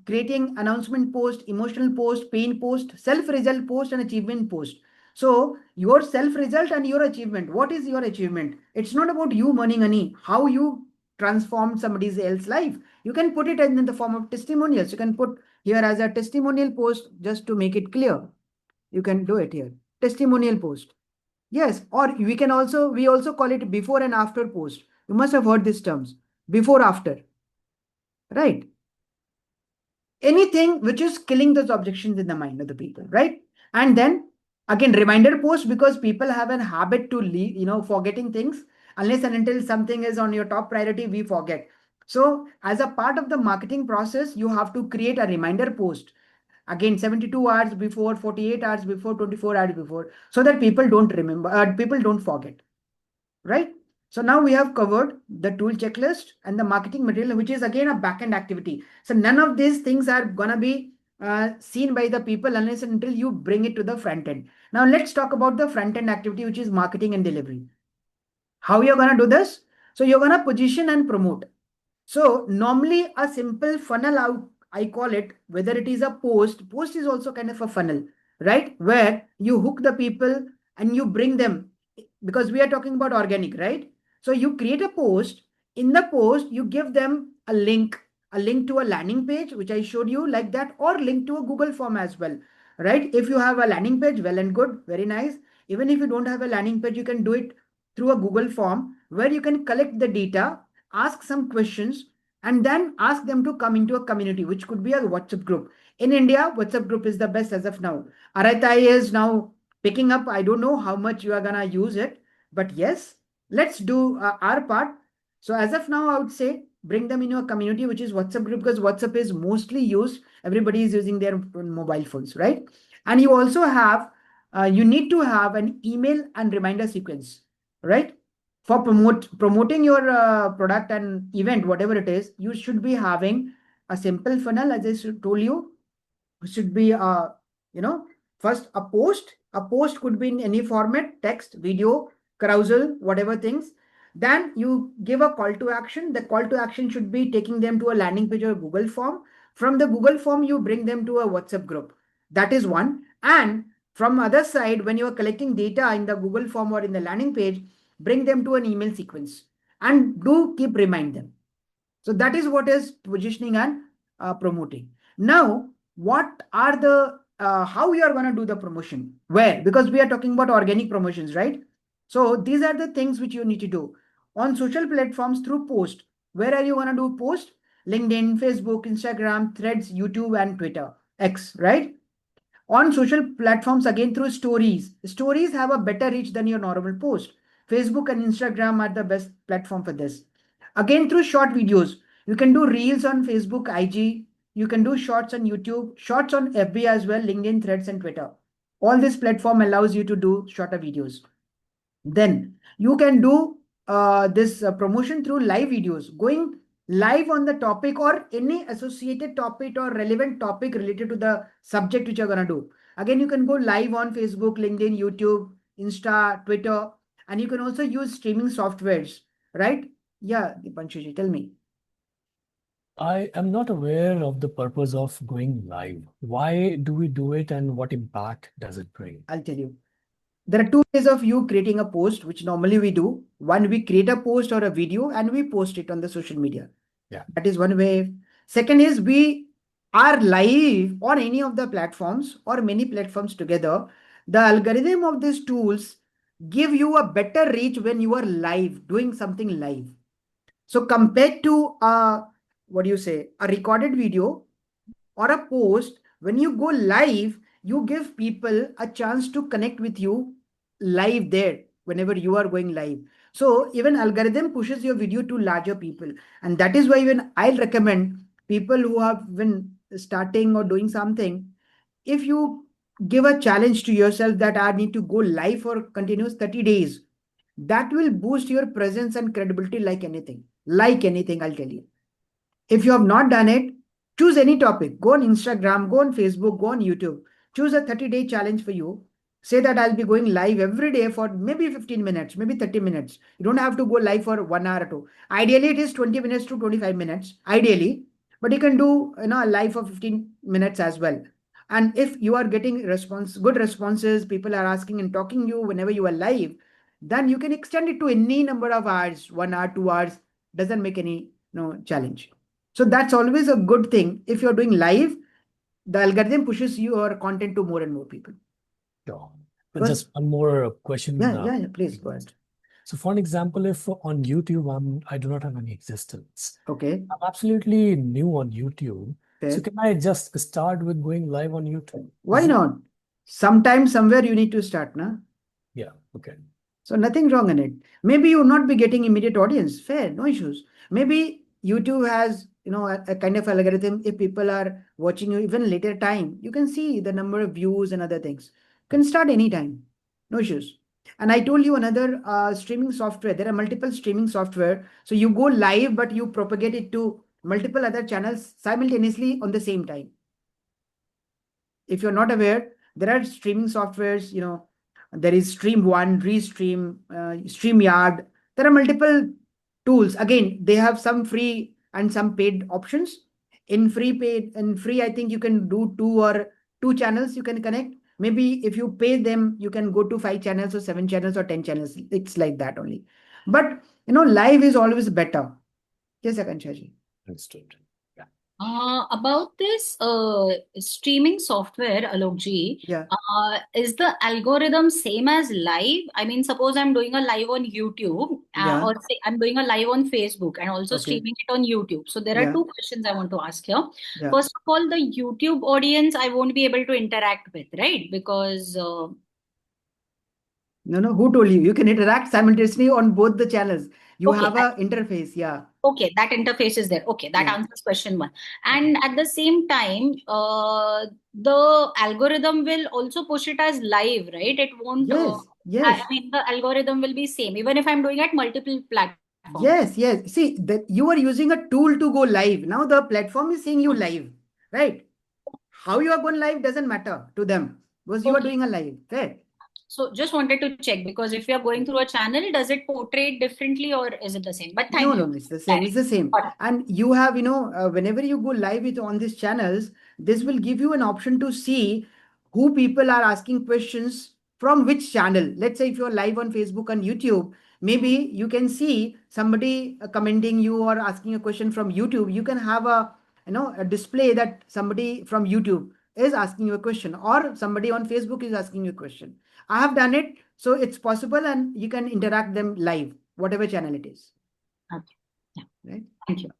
Speaker 1: creating announcement post, emotional post, pain post, self result post, and achievement post. So your self result and your achievement. What is your achievement? It's not about you earning money. How you transformed somebody else's life. You can put it in the form of testimonials. You can put here as a testimonial post just to make it clear. You can do it here. Testimonial post. Yes, or we also call it before and after post. You must have heard these terms. Before, after, right? anything which is killing those objections in the mind of the people, right? And then again, reminder post, because people have a habit to leave, forgetting things. Unless and until something is on your top priority, we forget. So as a part of the marketing process, you have to create a reminder post. Again, 72 hours before, 48 hours before, 24 hours before, so that people don't remember, people don't forget, right? So now we have covered the tool checklist and the marketing material, which is again a backend activity. So none of these things are gonna be seen by the people unless and until you bring it to the front end. Now let's talk about the front end activity, which is marketing and delivery. How you're gonna do this? So you're gonna position and promote. So normally a simple funnel out, I call it, whether it is a post is also kind of a funnel, right? Where you hook the people and you bring them, because we are talking about organic, right? So you create a post. In the post, you give them a link to a landing page, which I showed you like that, or link to a Google form as well, right? If you have a landing page, well and good, very nice. Even if you don't have a landing page, you can do it through a Google form where you can collect the data, ask some questions, and then ask them to come into a community, which could be a WhatsApp group. In India, WhatsApp group is the best as of now. Aratai is now picking up. I don't know how much you are gonna use it, but yes, let's do our part. So as of now, I would say bring them into a community, which is WhatsApp group, because WhatsApp is mostly used. Everybody is using their mobile phones, right? And you also have, you need to have an email and reminder sequence, right? For promoting your product and event, whatever it is, you should be having a simple funnel, as I told you. It should be first a post. A post could be in any format: text, video, carousel, whatever things. Then you give a call to action. The call to action should be taking them to a landing page or a Google form. From the Google form, you bring them to a WhatsApp group. That is one. And from other side, when you are collecting data in the Google form or in the landing page, bring them to an email sequence and do keep remind them. So that is what is positioning and promoting. Now, what are the how you are going to do the promotion? Where? Because we are talking about organic promotions, right? So these are the things which you need to do on social platforms through post. Where are you going to do post? LinkedIn, Facebook, Instagram, Threads, YouTube, and Twitter, X, right? On social platforms, again through stories. Stories have a better reach than your normal post. Facebook and Instagram are the best platform for this. Again, through short videos. You can do reels on Facebook, IG. You can do shorts on YouTube, shorts on FB as well, LinkedIn, Threads, and Twitter. All this platform allows you to do shorter videos. Then you can do this promotion through live videos, going live on the topic or any associated topic or relevant topic related to the subject which you're going to do. Again, you can go live on Facebook, LinkedIn, YouTube, Insta, Twitter, and you can also use streaming softwares, right? Yeah, Dipanshuji, tell me.
Speaker 4: I am not aware of the purpose of going live. Why do we do it and what impact does it bring?
Speaker 1: I'll tell you. There are two ways of you creating a post, which normally we do. One, we create a post or a video and we post it on the social media.
Speaker 4: Yeah.
Speaker 1: That is one way. Second is we are live on any of the platforms or many platforms together. The algorithm of these tools give you a better reach when you are live, doing something live. So compared to a recorded video or a post, when you go live, you give people a chance to connect with you live there whenever you are going live. So even algorithm pushes your video to larger people. And that is why when I'll recommend people who have been starting or doing something, if you give a challenge to yourself that I need to go live for continuous 30 days, that will boost your presence and credibility like anything. Like anything, I'll tell you. If you have not done it, choose any topic. Go on Instagram, go on Facebook, go on YouTube. Choose a 30-day challenge for you. Say that I'll be going live every day for maybe 15 minutes, maybe 30 minutes. You don't have to go live for 1 hour or two. Ideally, it is 20 minutes to 25 minutes, ideally. But you can do a live for 15 minutes as well. And if you are getting good responses, people are asking and talking you whenever you are live, then you can extend it to any number of hours, 1 hour, 2 hours. Doesn't make any challenge. So that's always a good thing. If you're doing live, the algorithm pushes your content to more and more people.
Speaker 4: Sure. But just one more question.
Speaker 1: Yeah, please go ahead.
Speaker 4: So for an example, if on YouTube, I do not have any existence.
Speaker 1: Okay.
Speaker 4: I'm absolutely new on YouTube. So
Speaker 1: Fair.
Speaker 4: can I just start with going live on YouTube?
Speaker 1: Why
Speaker 4: Is it-
Speaker 1: not? Sometime, somewhere you need to start, na?
Speaker 4: Yeah, okay.
Speaker 1: So nothing wrong in it. Maybe you will not be getting immediate audience. Fair, no issues. Maybe YouTube has, a kind of algorithm. If people are watching you even later time, you can see the number of views and other things. You can start anytime. No issues. And I told you another streaming software. There are multiple streaming software. So you go live, but you propagate it to multiple other channels simultaneously on the same time. If you're not aware, there are streaming softwares, there is Stream One, Restream, StreamYard. There are multiple tools. Again, they have some free and some paid options. In free, I think you can do two channels you can connect. Maybe if you pay them, you can go to 5 channels or 7 channels or 10 channels. It's like that only. But live is always better. Yes, Akansha.
Speaker 4: Understood. Yeah.
Speaker 5: About this streaming software, Alokji,
Speaker 1: Yeah,
Speaker 5: is the algorithm same as live? I mean, suppose I'm doing a live on YouTube,
Speaker 1: yeah,
Speaker 5: or say I'm doing a live on Facebook and also
Speaker 1: okay,
Speaker 5: streaming it on YouTube. So there are
Speaker 1: yeah,
Speaker 5: two questions I want to ask here.
Speaker 1: yeah.
Speaker 5: First of all, the YouTube audience I won't be able to interact with, right? Because
Speaker 1: No, who told you? You can interact simultaneously on both the channels. You
Speaker 5: okay,
Speaker 1: have a interface. Yeah,
Speaker 5: okay, that interface is there. Okay, that
Speaker 1: yeah.
Speaker 5: answers question one.
Speaker 1: Okay.
Speaker 5: And at the same time, the algorithm will also push it as live, right? It won't,
Speaker 1: Yes,
Speaker 5: I
Speaker 1: yes,
Speaker 5: mean, the algorithm will be same, even if I'm doing at multiple platforms.
Speaker 1: yes. See, that you are using a tool to go live. Now the platform is seeing you live, right? How you are going live doesn't matter to them because you are
Speaker 5: Okay.
Speaker 1: doing a live. Right?
Speaker 5: So just wanted to check because if you're going through a channel, does it portray it differently or is it the same? But
Speaker 1: No,
Speaker 5: thank you.
Speaker 1: it's the same. It's the same.
Speaker 5: Got it.
Speaker 1: And you have, whenever you go live with on these channels, this will give you an option to see who people are asking questions from which channel. Let's say if you're live on Facebook and YouTube, maybe you can see somebody commenting you or asking a question from YouTube. You can have a display that somebody from YouTube is asking you a question or somebody on Facebook is asking you a question. I have done it, so it's possible and you can interact them live, whatever channel it is.
Speaker 5: Okay. Yeah.
Speaker 1: Right?
Speaker 5: Thank you.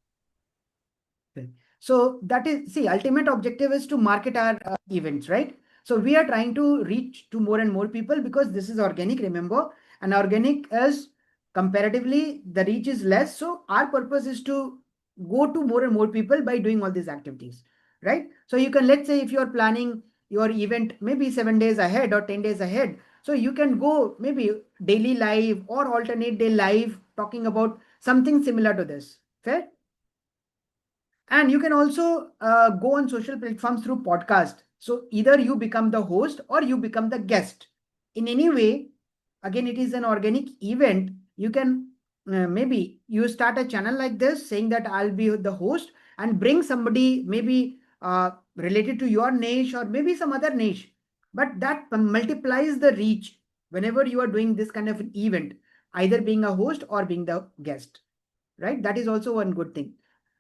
Speaker 1: Okay. So that is, see, ultimate objective is to market our events, right? So we are trying to reach to more and more people because this is organic, remember, and organic is comparatively the reach is less. So our purpose is to go to more and more people by doing all these activities, right? So you can, let's say if you're planning your event maybe 7 days ahead or 10 days ahead, so you can go maybe daily live or alternate day live talking about something similar to this. Fair? And you can also go on social platforms through podcast. So either you become the host or you become the guest. In any way, again, it is an organic event. You can maybe you start a channel like this saying that I'll be the host and bring somebody maybe related to your niche or maybe some other niche. But that multiplies the reach whenever you are doing this kind of an event, either being a host or being the guest, right? That is also one good thing.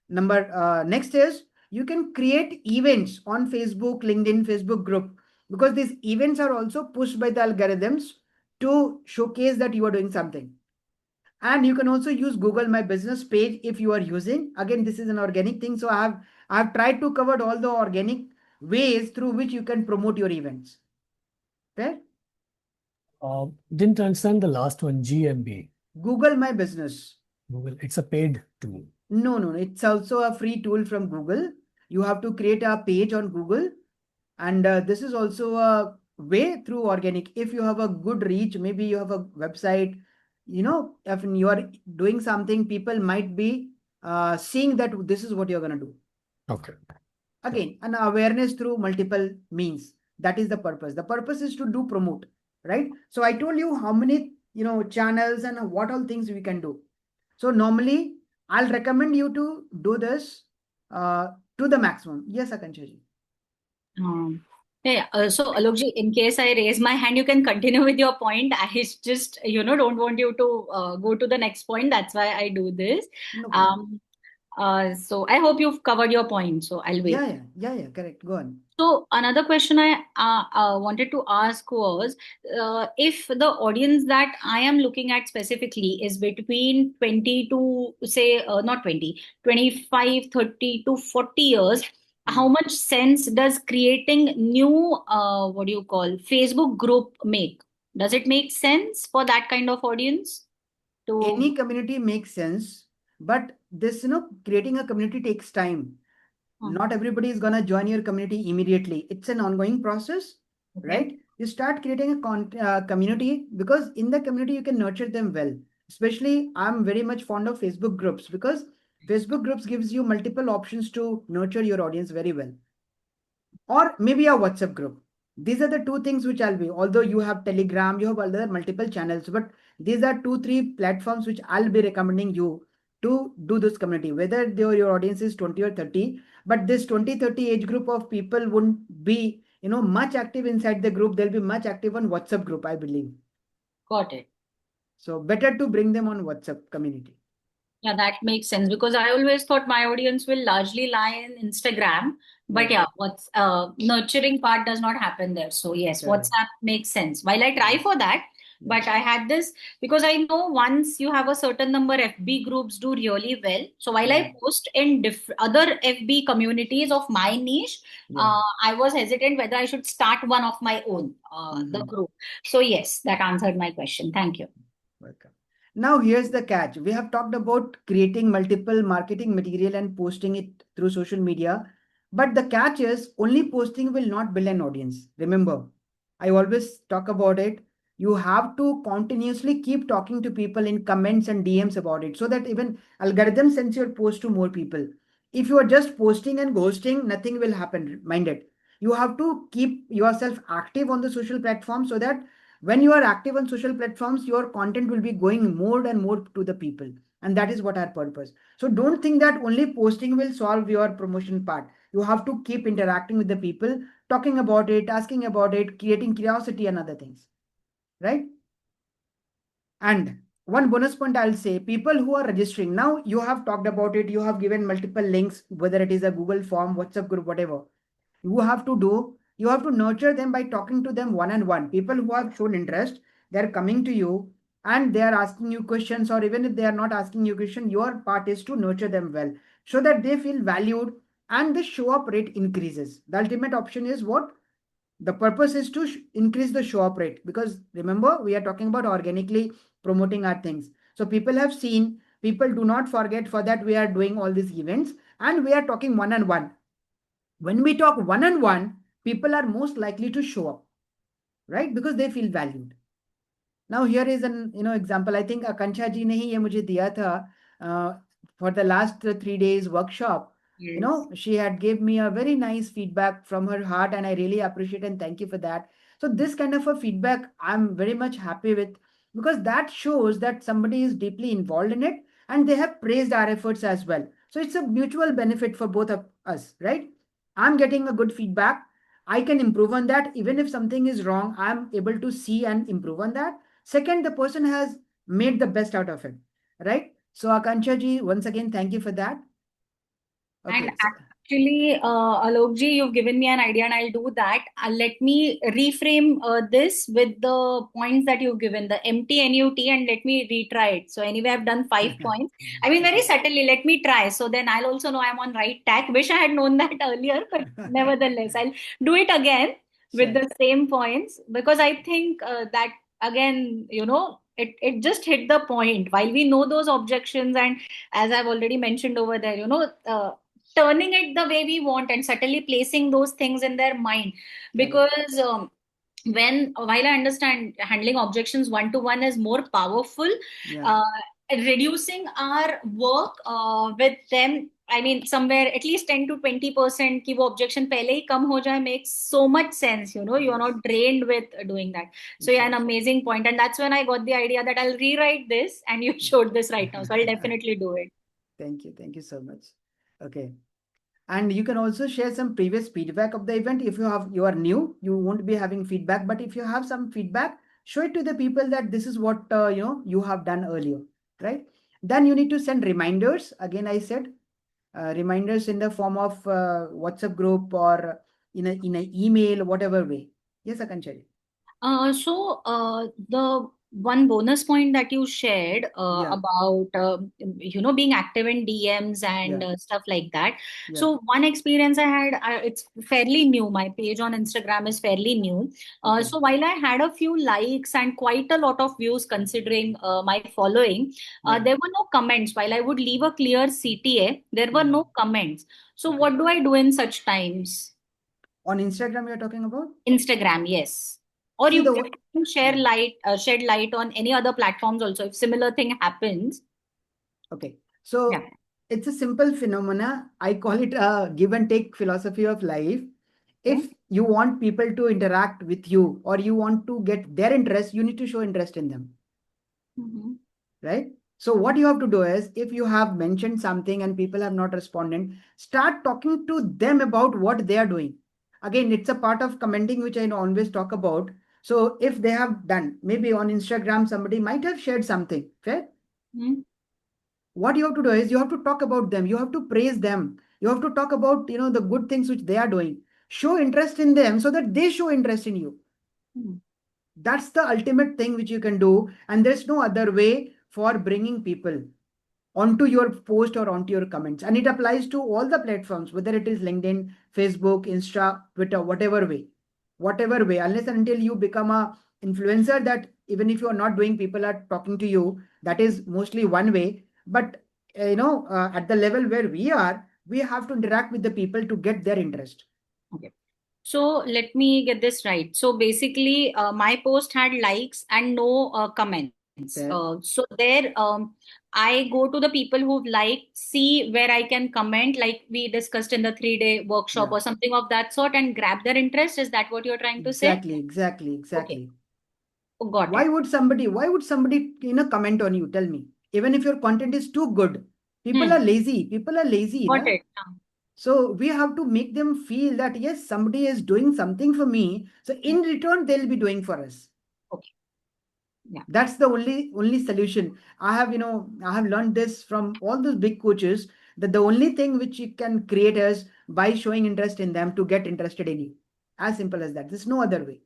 Speaker 1: Next is you can create events on Facebook, LinkedIn, Facebook group, because these events are also pushed by the algorithms to showcase that you are doing something. And you can also use Google My Business page if you are using. Again, this is an organic thing. So I've tried to cover all the organic ways through which you can promote your events. Fair?
Speaker 4: Didn't understand the last one, GMB.
Speaker 1: Google My Business.
Speaker 4: Google, it's a paid tool.
Speaker 1: No. It's also a free tool from Google. You have to create a page on Google. And this is also a way through organic. If you have a good reach, maybe you have a website, if you are doing something, people might be seeing that this is what you're going to do.
Speaker 4: Okay.
Speaker 1: Again, an awareness through multiple means. That is the purpose. The purpose is to do promote, right? So I told you how many, channels and what all things we can do. So normally I'll recommend you to do this to the maximum. Yes, Akansha.
Speaker 5: So Alokji, in case I raise my hand, you can continue with your point. I just, don't want you to go to the next point. That's why I do this.
Speaker 1: No problem.
Speaker 5: So I hope you've covered your point. So I'll wait.
Speaker 1: Yeah, correct. Go on.
Speaker 5: So another question I wanted to ask was, if the audience that I am looking at specifically is between 20 to say, not 20, 25, 30 to 40 years, how much sense does creating new what do you call Facebook group make? Does it make sense for that kind of audience to
Speaker 1: Any community makes sense, but this, creating a community takes time. Not everybody is going to join your community immediately. It's an ongoing process,
Speaker 5: okay.
Speaker 1: right? You start creating a community, because in the community you can nurture them well. Especially, I'm very much fond of Facebook groups, because Facebook groups gives you multiple options to nurture your audience very well. Or maybe a WhatsApp group. These are the two things which I'll be, although you have Telegram, you have other multiple channels, but these are 2, 3 platforms which I'll be recommending you to do this community, whether your audience is 20 or 30, but this 20-30 age group of people wouldn't be, much active inside the group. They'll be much active on WhatsApp group, I believe.
Speaker 5: Got it.
Speaker 1: So better to bring them on WhatsApp community.
Speaker 5: Yeah, that makes sense, because I always thought my audience will largely lie in Instagram. But yeah, what's nurturing part does not happen there. So yes,
Speaker 1: Correct.
Speaker 5: WhatsApp makes sense. While I try for that, but I had this because I know once you have a certain number, FB groups do really well. So while I post in other FB communities of my niche, I was hesitant whether I should start one of my own, the group. So yes, that answered my question. Thank you.
Speaker 1: Welcome. Now here's the catch. We have talked about creating multiple marketing material and posting it through social media. But the catch is only posting will not build an audience. Remember, I always talk about it. You have to continuously keep talking to people in comments and DMs about it, so that even algorithm sends your post to more people. If you are just posting and ghosting, nothing will happen. Mind it. You have to keep yourself active on the social platform, so that when you are active on social platforms, your content will be going more and more to the people. And that is what our purpose. So don't think that only posting will solve your promotion part. You have to keep interacting with the people, talking about it, asking about it, creating curiosity and other things. Right? And one bonus point I'll say, people who are registering, now you have talked about it, you have given multiple links, whether it is a Google form, WhatsApp group, whatever. You have to nurture them by talking to them one-on-one. People who have shown interest, they're coming to you and they are asking you questions, or even if they are not asking you question, your part is to nurture them well, so that they feel valued and the show up rate increases. The ultimate option is what? The purpose is to increase the show up rate, because remember, we are talking about organically promoting our things. So people have seen, people do not forget, for that we are doing all these events and we are talking one-on-one. When we talk one-on-one, people are most likely to show up, right? Because they feel valued. Now here is an example. I think Akanksha ji ne hi ye mujhe diya tha for the last 3 days workshop. She had gave me a very nice feedback from her heart, and I really appreciate and thank you for that. So this kind of a feedback I'm very much happy with, because that shows that somebody is deeply involved in it and they have praised our efforts as well. So it's a mutual benefit for both of us, right? I'm getting a good feedback. I can improve on that. Even if something is wrong, I'm able to see and improve on that. Second, the person has made the best out of it, right? So Akanksha ji, once again, thank you for that.
Speaker 5: And
Speaker 1: Okay. So,
Speaker 5: actually, Alok ji, you've given me an idea, and I'll do that. Let me reframe this with the points that you've given, the MT, and let me retry it. So anyway, I've done 5 points. I mean, very subtly, let me try. So then I'll also know I'm on right track. Wish I had known that earlier, but nevertheless, I'll do it again with the same points, because I think that again, it just hit the point. While we know those objections, and as I've already mentioned over there, turning it the way we want and subtly placing those things in their mind, because while I understand handling objections one-to-one is more powerful, reducing our work with them, I mean, somewhere at least 10 to 20% ki wo objection pehle hi kam ho jaye makes so much sense. You are not drained with doing that. So yeah, an amazing point. And that's when I got the idea that I'll rewrite this, and you showed this right now. So I'll definitely do it.
Speaker 1: Thank you. Thank you so much. Okay. And you can also share some previous feedback of the event. If you are new, you won't be having feedback. But if you have some feedback, show it to the people that this is what you have done earlier, right? Then you need to send reminders. Again, I said reminders in the form of WhatsApp group or in an email, whatever way. Yes, Akanksha.
Speaker 5: So the one bonus point that you shared
Speaker 1: Yeah.
Speaker 5: about being active in DMs and
Speaker 1: Yeah.
Speaker 5: stuff like that.
Speaker 1: Yeah.
Speaker 5: So one experience I had, it's fairly new. My page on Instagram is fairly new.
Speaker 1: Okay.
Speaker 5: So while I had a few likes and quite a lot of views considering my following,
Speaker 1: Yeah.
Speaker 5: there were no comments. While I would leave a clear CTA, there were no comments. So
Speaker 1: Okay.
Speaker 5: what do I do in such times?
Speaker 1: On Instagram, you're talking about?
Speaker 5: Instagram, yes. Or
Speaker 1: See,
Speaker 5: you
Speaker 1: the
Speaker 5: can shed light on any other platforms also if similar thing happens.
Speaker 1: okay. So
Speaker 5: Yeah.
Speaker 1: it's a simple phenomena. I call it a give and take philosophy of life.
Speaker 5: Okay.
Speaker 1: If you want people to interact with you or you want to get their interest, you need to show interest in them,
Speaker 5: Mhm.
Speaker 1: right? So what you have to do is, if you have mentioned something and people have not responded, start talking to them about what they are doing. Again, it's a part of commenting, which I always talk about. So if they have done, maybe on Instagram, somebody might have shared something, fair?
Speaker 5: Mhm.
Speaker 1: What you have to do is you have to talk about them. You have to praise them. You have to talk about, the good things which they are doing. Show interest in them so that they show interest in you.
Speaker 5: Mhm.
Speaker 1: That's the ultimate thing which you can do. And there's no other way for bringing people onto your post or onto your comments. And it applies to all the platforms, whether it is LinkedIn, Facebook, Insta, Twitter, whatever way. Whatever way, unless and until you become a influencer that even if you are not doing, people are talking to you, that is mostly one way. But at the level where we are, we have to interact with the people to get their interest.
Speaker 5: Okay. So let me get this right. So basically, my post had likes and no comments.
Speaker 1: Fair.
Speaker 5: So there, I go to the people who've liked, see where I can comment, like we discussed in the 3-day workshop
Speaker 1: Yeah.
Speaker 5: or something of that sort, and grab their interest. Is that what you're trying to say?
Speaker 1: Exactly.
Speaker 5: Okay, got
Speaker 1: Why
Speaker 5: it.
Speaker 1: would somebody comment on you? Tell me. Even if your content is too good, people are
Speaker 5: Hmm.
Speaker 1: lazy. People are lazy,
Speaker 5: Got
Speaker 1: na?
Speaker 5: it.
Speaker 1: So we have to make them feel that yes, somebody is doing something for me. So in return, they'll be doing for us.
Speaker 5: Okay. Yeah.
Speaker 1: That's the only solution. I have learned this from all those big coaches, that the only thing which you can create is by showing interest in them to get interested in you. As simple as that. There's no other way.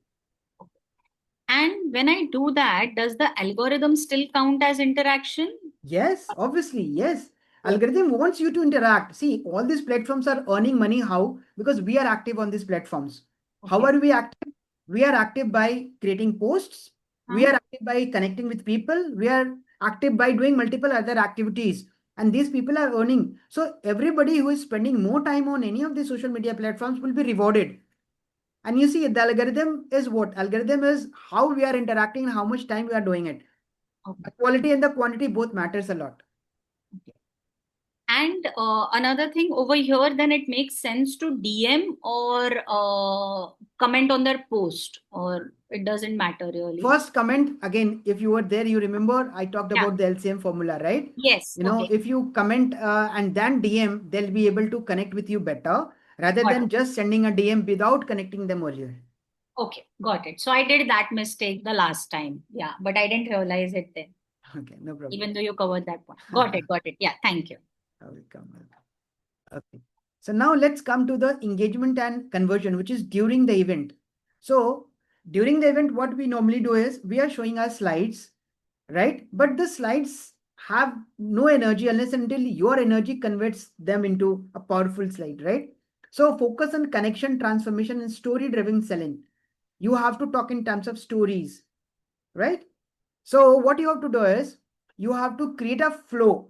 Speaker 5: And when I do that, does the algorithm still count as interaction?
Speaker 1: Yes, obviously, yes.
Speaker 5: Oh,
Speaker 1: Algorithm wants you to interact. See, all these platforms are earning money. How? Because we are active on these platforms. How
Speaker 5: okay.
Speaker 1: are we active? We are active by creating posts. We
Speaker 5: Huh?
Speaker 1: are active by connecting with people. We are active by doing multiple other activities. And these people are earning. So everybody who is spending more time on any of the social media platforms will be rewarded. And you see, the algorithm is what? Algorithm is how we are interacting, how much time we are doing it.
Speaker 5: Okay.
Speaker 1: The quality and the quantity both matters a lot.
Speaker 5: And another thing over here, then it makes sense to DM or comment on their post, or it doesn't matter really.
Speaker 1: First comment, again, if you were there, you remember I talked
Speaker 5: Yeah.
Speaker 1: about the LCM formula, right?
Speaker 5: Yes. Okay.
Speaker 1: If you comment and then DM, they'll be able to connect with you better rather
Speaker 5: Got
Speaker 1: than
Speaker 5: it.
Speaker 1: just sending a DM without connecting them earlier.
Speaker 5: Okay. Got it. So I did that mistake the last time. Yeah. But I didn't realize it then,
Speaker 1: Okay, no problem.
Speaker 5: even though you covered that point. Got it. Got it. Yeah. Thank you.
Speaker 1: Welcome. Okay. So now let's come to the engagement and conversion, which is during the event. So during the event, what we normally do is we are showing our slides, right? But the slides have no energy unless until your energy converts them into a powerful slide, right? So focus on connection, transformation, and story-driven selling. You have to talk in terms of stories, right? So what you have to do is you have to create a flow.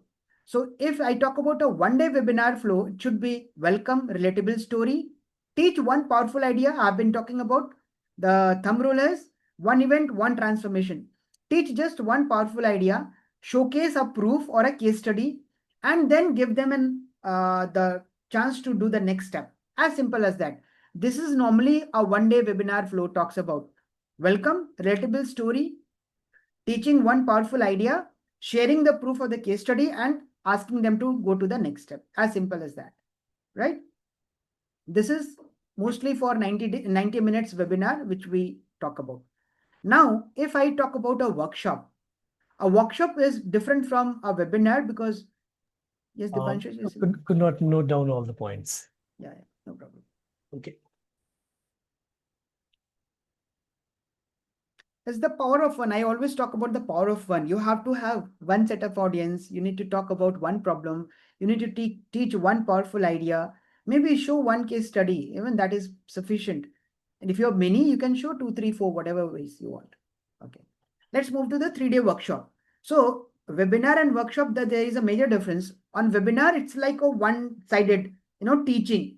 Speaker 1: So if I talk about a one-day webinar flow, it should be welcome, relatable story, teach one powerful idea. I've been talking about the thumb rule is one event, one transformation. Teach just one powerful idea, showcase a proof or a case study, and then give them the chance to do the next step. As simple as that. This is normally a one-day webinar flow talks about. Welcome, relatable story, teaching one powerful idea, sharing the proof of the case study, and asking them to go to the next step. As simple as that, right? This is mostly for 90 minutes webinar, which we talk about. Now, if I talk about a workshop is different from a webinar because, yes, Dipanshu, yes.
Speaker 4: Could not note down all the points.
Speaker 1: Yeah, no problem.
Speaker 4: Okay.
Speaker 1: It's the power of one. I always talk about the power of one. You have to have one set of audience. You need to talk about one problem. You need to teach one powerful idea. Maybe show one case study. Even that is sufficient. And if you have many, you can show 2, 3, 4, whatever ways you want. Okay. Let's move to the 3-day workshop. So webinar and workshop, that there is a major difference. On webinar, it's like a one-sided, teaching.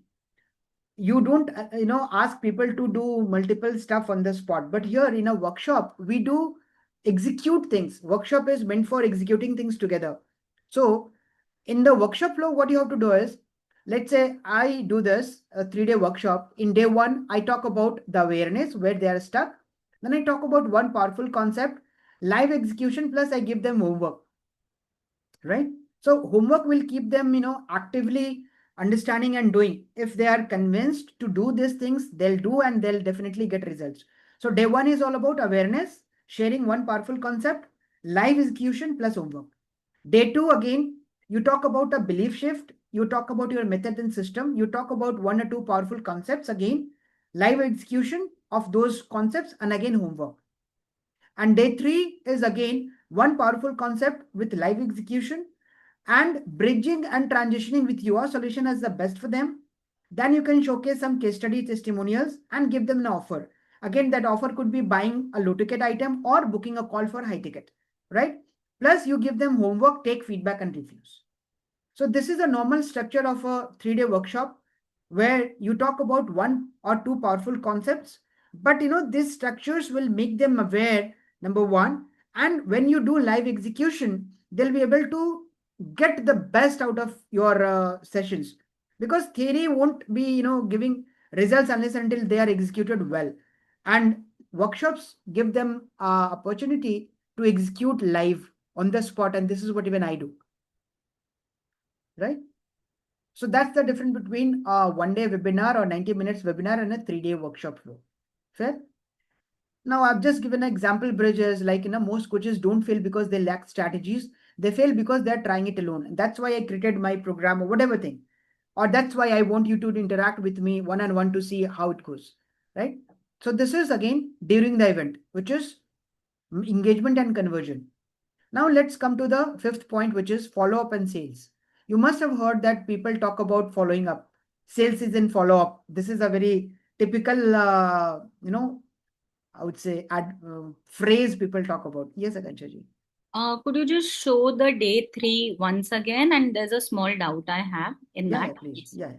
Speaker 1: You don't ask people to do multiple stuff on the spot, but here in a workshop we do execute things. Workshop is meant for executing things together. So in the workshop flow, what you have to do is, let's say I do this a 3-day workshop. In day 1 I talk about the awareness where they are stuck, then I talk about one powerful concept, live execution, plus I give them homework, right? So homework will keep them actively understanding and doing. If they are convinced to do these things, they'll do and they'll definitely get results. So day 1 is all about awareness, sharing one powerful concept, live execution plus homework. Day 2, again, you talk about a belief shift, you talk about your method and system, you talk about 1 or 2 powerful concepts, again live execution of those concepts, and again homework. And day 3 is again one powerful concept with live execution and bridging and transitioning with your solution as the best for them. Then you can showcase some case study testimonials and give them an offer. Again, that offer could be buying a low ticket item or booking a call for high ticket, right? Plus you give them homework, take feedback and reviews. So this is a normal structure of a 3-day workshop where you talk about 1 or 2 powerful concepts, but these structures will make them aware, number 1, and when you do live execution, they'll be able to get the best out of your sessions, because theory won't be giving results unless until they are executed well. And workshops give them opportunity to execute live on the spot, and this is what even I do, right? So that's the difference between a 1-day webinar or 90 minutes webinar and a 3-day workshop flow. Fair? Now I've just given example bridges, like most coaches don't fail because they lack strategies. They fail because they're trying it alone. And that's why I created my program or whatever thing. Or that's why I want you to interact with me one-on-one to see how it goes, right? So this is again during the event, which is engagement and conversion. Now let's come to the 5th point, which is follow-up and sales. You must have heard that people talk about following up. Sales is in follow-up. This is a very typical, I would say, phrase people talk about. Yes, Akansha ji.
Speaker 5: Could you just show the day 3 once again? And there's a small doubt I have in
Speaker 1: Yeah,
Speaker 5: that.
Speaker 1: please.
Speaker 5: Yes.
Speaker 1: Yeah.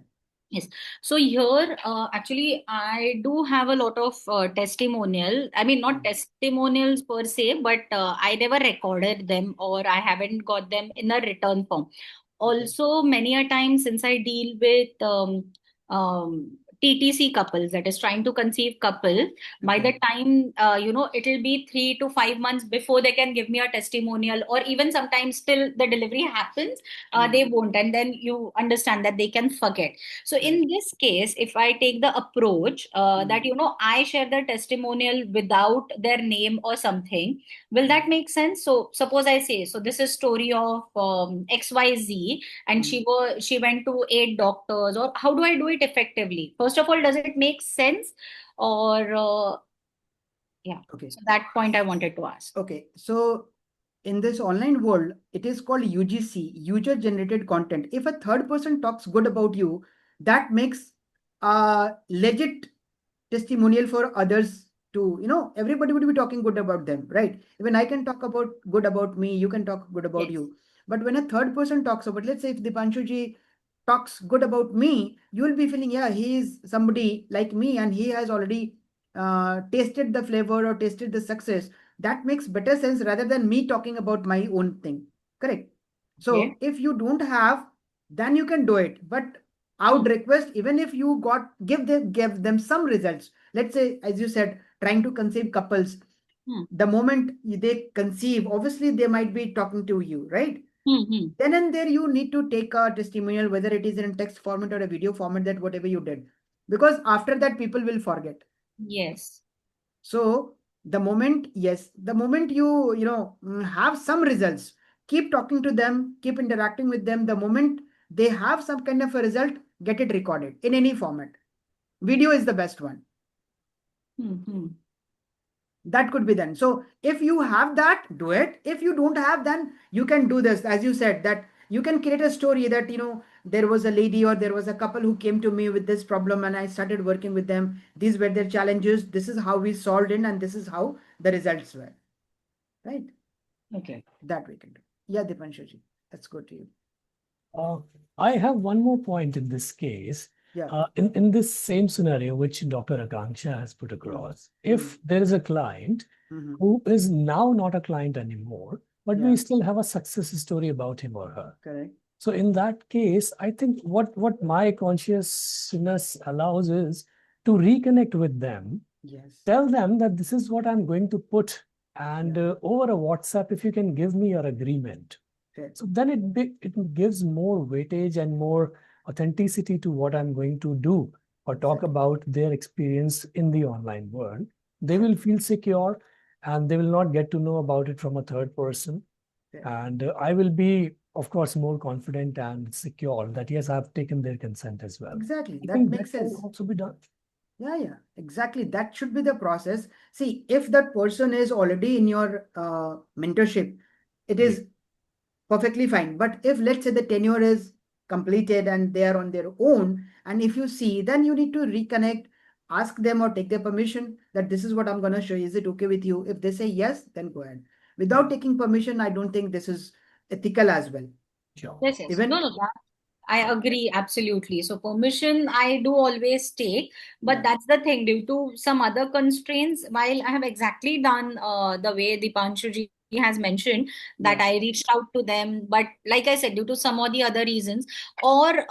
Speaker 5: Yes. So here, actually, I do have a lot of testimonial. I mean, not testimonials per se, but I never recorded them or I haven't got them in a written form. Also, many a time since I deal with TTC couples, that is trying to conceive couple, by the time, it'll be 3 to 5 months before they can give me a testimonial, or even sometimes till the delivery happens, they won't. And then you understand that they can forget. So in this case, if I take the approach that, I share the testimonial without their name or something, will that make sense? So suppose I say, so this is story of XYZ, and she went to 8 doctors, or how do I do it effectively? First of all, does it make sense? Or yeah.
Speaker 1: Okay.
Speaker 5: So that point I wanted to ask.
Speaker 1: Okay. So in this online world, it is called UGC, user generated content. If a third person talks good about you, that makes a legit testimonial for others to, everybody would be talking good about them, right? Even I can talk about good about me, you can talk good about you. But when a third person talks about, let's say if Dipanshuji talks good about me, you will be feeling, yeah, he is somebody like me and he has already tasted the flavor or tasted the success. That makes better sense rather than me talking about my own thing. Correct. So if you don't have, then you can do it. But I would request, even if you give them some results. Let's say, as you said, trying to conceive couples. The moment they conceive, obviously they might be talking to you, right? Then and there you need to take a testimonial, whether it is in text format or a video format, that whatever you did. Because after that, people will forget.
Speaker 5: Yes.
Speaker 1: So the moment you have some results, keep talking to them, keep interacting with them. The moment they have some kind of a result, get it recorded in any format. Video is the best one. That could be done. So if you have that, do it. If you don't have, then you can do this, as you said, that you can create a story that, there was a lady or there was a couple who came to me with this problem and I started working with them. These were their challenges. This is how we solved it, and this is how the results were. Right?
Speaker 3: Okay.
Speaker 1: That we can do. Yeah, Dipanshuji, let's go to you.
Speaker 4: I have one more point in this case.
Speaker 1: Yeah.
Speaker 4: In this same scenario, which Dr. Akanksha has put across, if there is a client
Speaker 1: Mhm.
Speaker 4: who is now not a client anymore, but
Speaker 1: Yeah.
Speaker 4: we still have a success story about him or her.
Speaker 1: Correct.
Speaker 4: So in that case, I think what my consciousness allows is to reconnect with them,
Speaker 1: Yes.
Speaker 4: tell them that this is what I'm going to put, and
Speaker 1: Yeah.
Speaker 4: over a WhatsApp, if you can give me your agreement.
Speaker 1: Fair.
Speaker 4: So then it gives more weightage and more authenticity to what I'm going to do or talk
Speaker 1: Exactly.
Speaker 4: about their experience in the online world. They will feel secure and they will not get to know about it from a third person.
Speaker 1: Fair.
Speaker 4: And I will be, of course, more confident and secure that, yes, I've taken their consent as well.
Speaker 1: Exactly.
Speaker 4: I
Speaker 1: That
Speaker 4: think
Speaker 1: makes
Speaker 4: that can
Speaker 1: sense.
Speaker 4: also be done.
Speaker 1: Yeah, exactly. That should be the process. See, if that person is already in your mentorship, it
Speaker 4: Yeah.
Speaker 1: is perfectly fine. But if, let's say, the tenure is completed and they are on their own, and if you see, then you need to reconnect, ask them or take their permission that this is what I'm going to show you. Is it okay with you? If they say yes, then go ahead. Without taking permission, I don't think this is ethical as well.
Speaker 4: Sure.
Speaker 5: Yes, yes.
Speaker 1: Even,
Speaker 5: No, I agree absolutely. So permission I do always take, but
Speaker 1: yeah,
Speaker 5: that's the thing. Due to some other constraints, while I have exactly done the way Dipanshuji has mentioned that
Speaker 1: yeah,
Speaker 5: I reached out to them, but like I said, due to some or the other reasons, or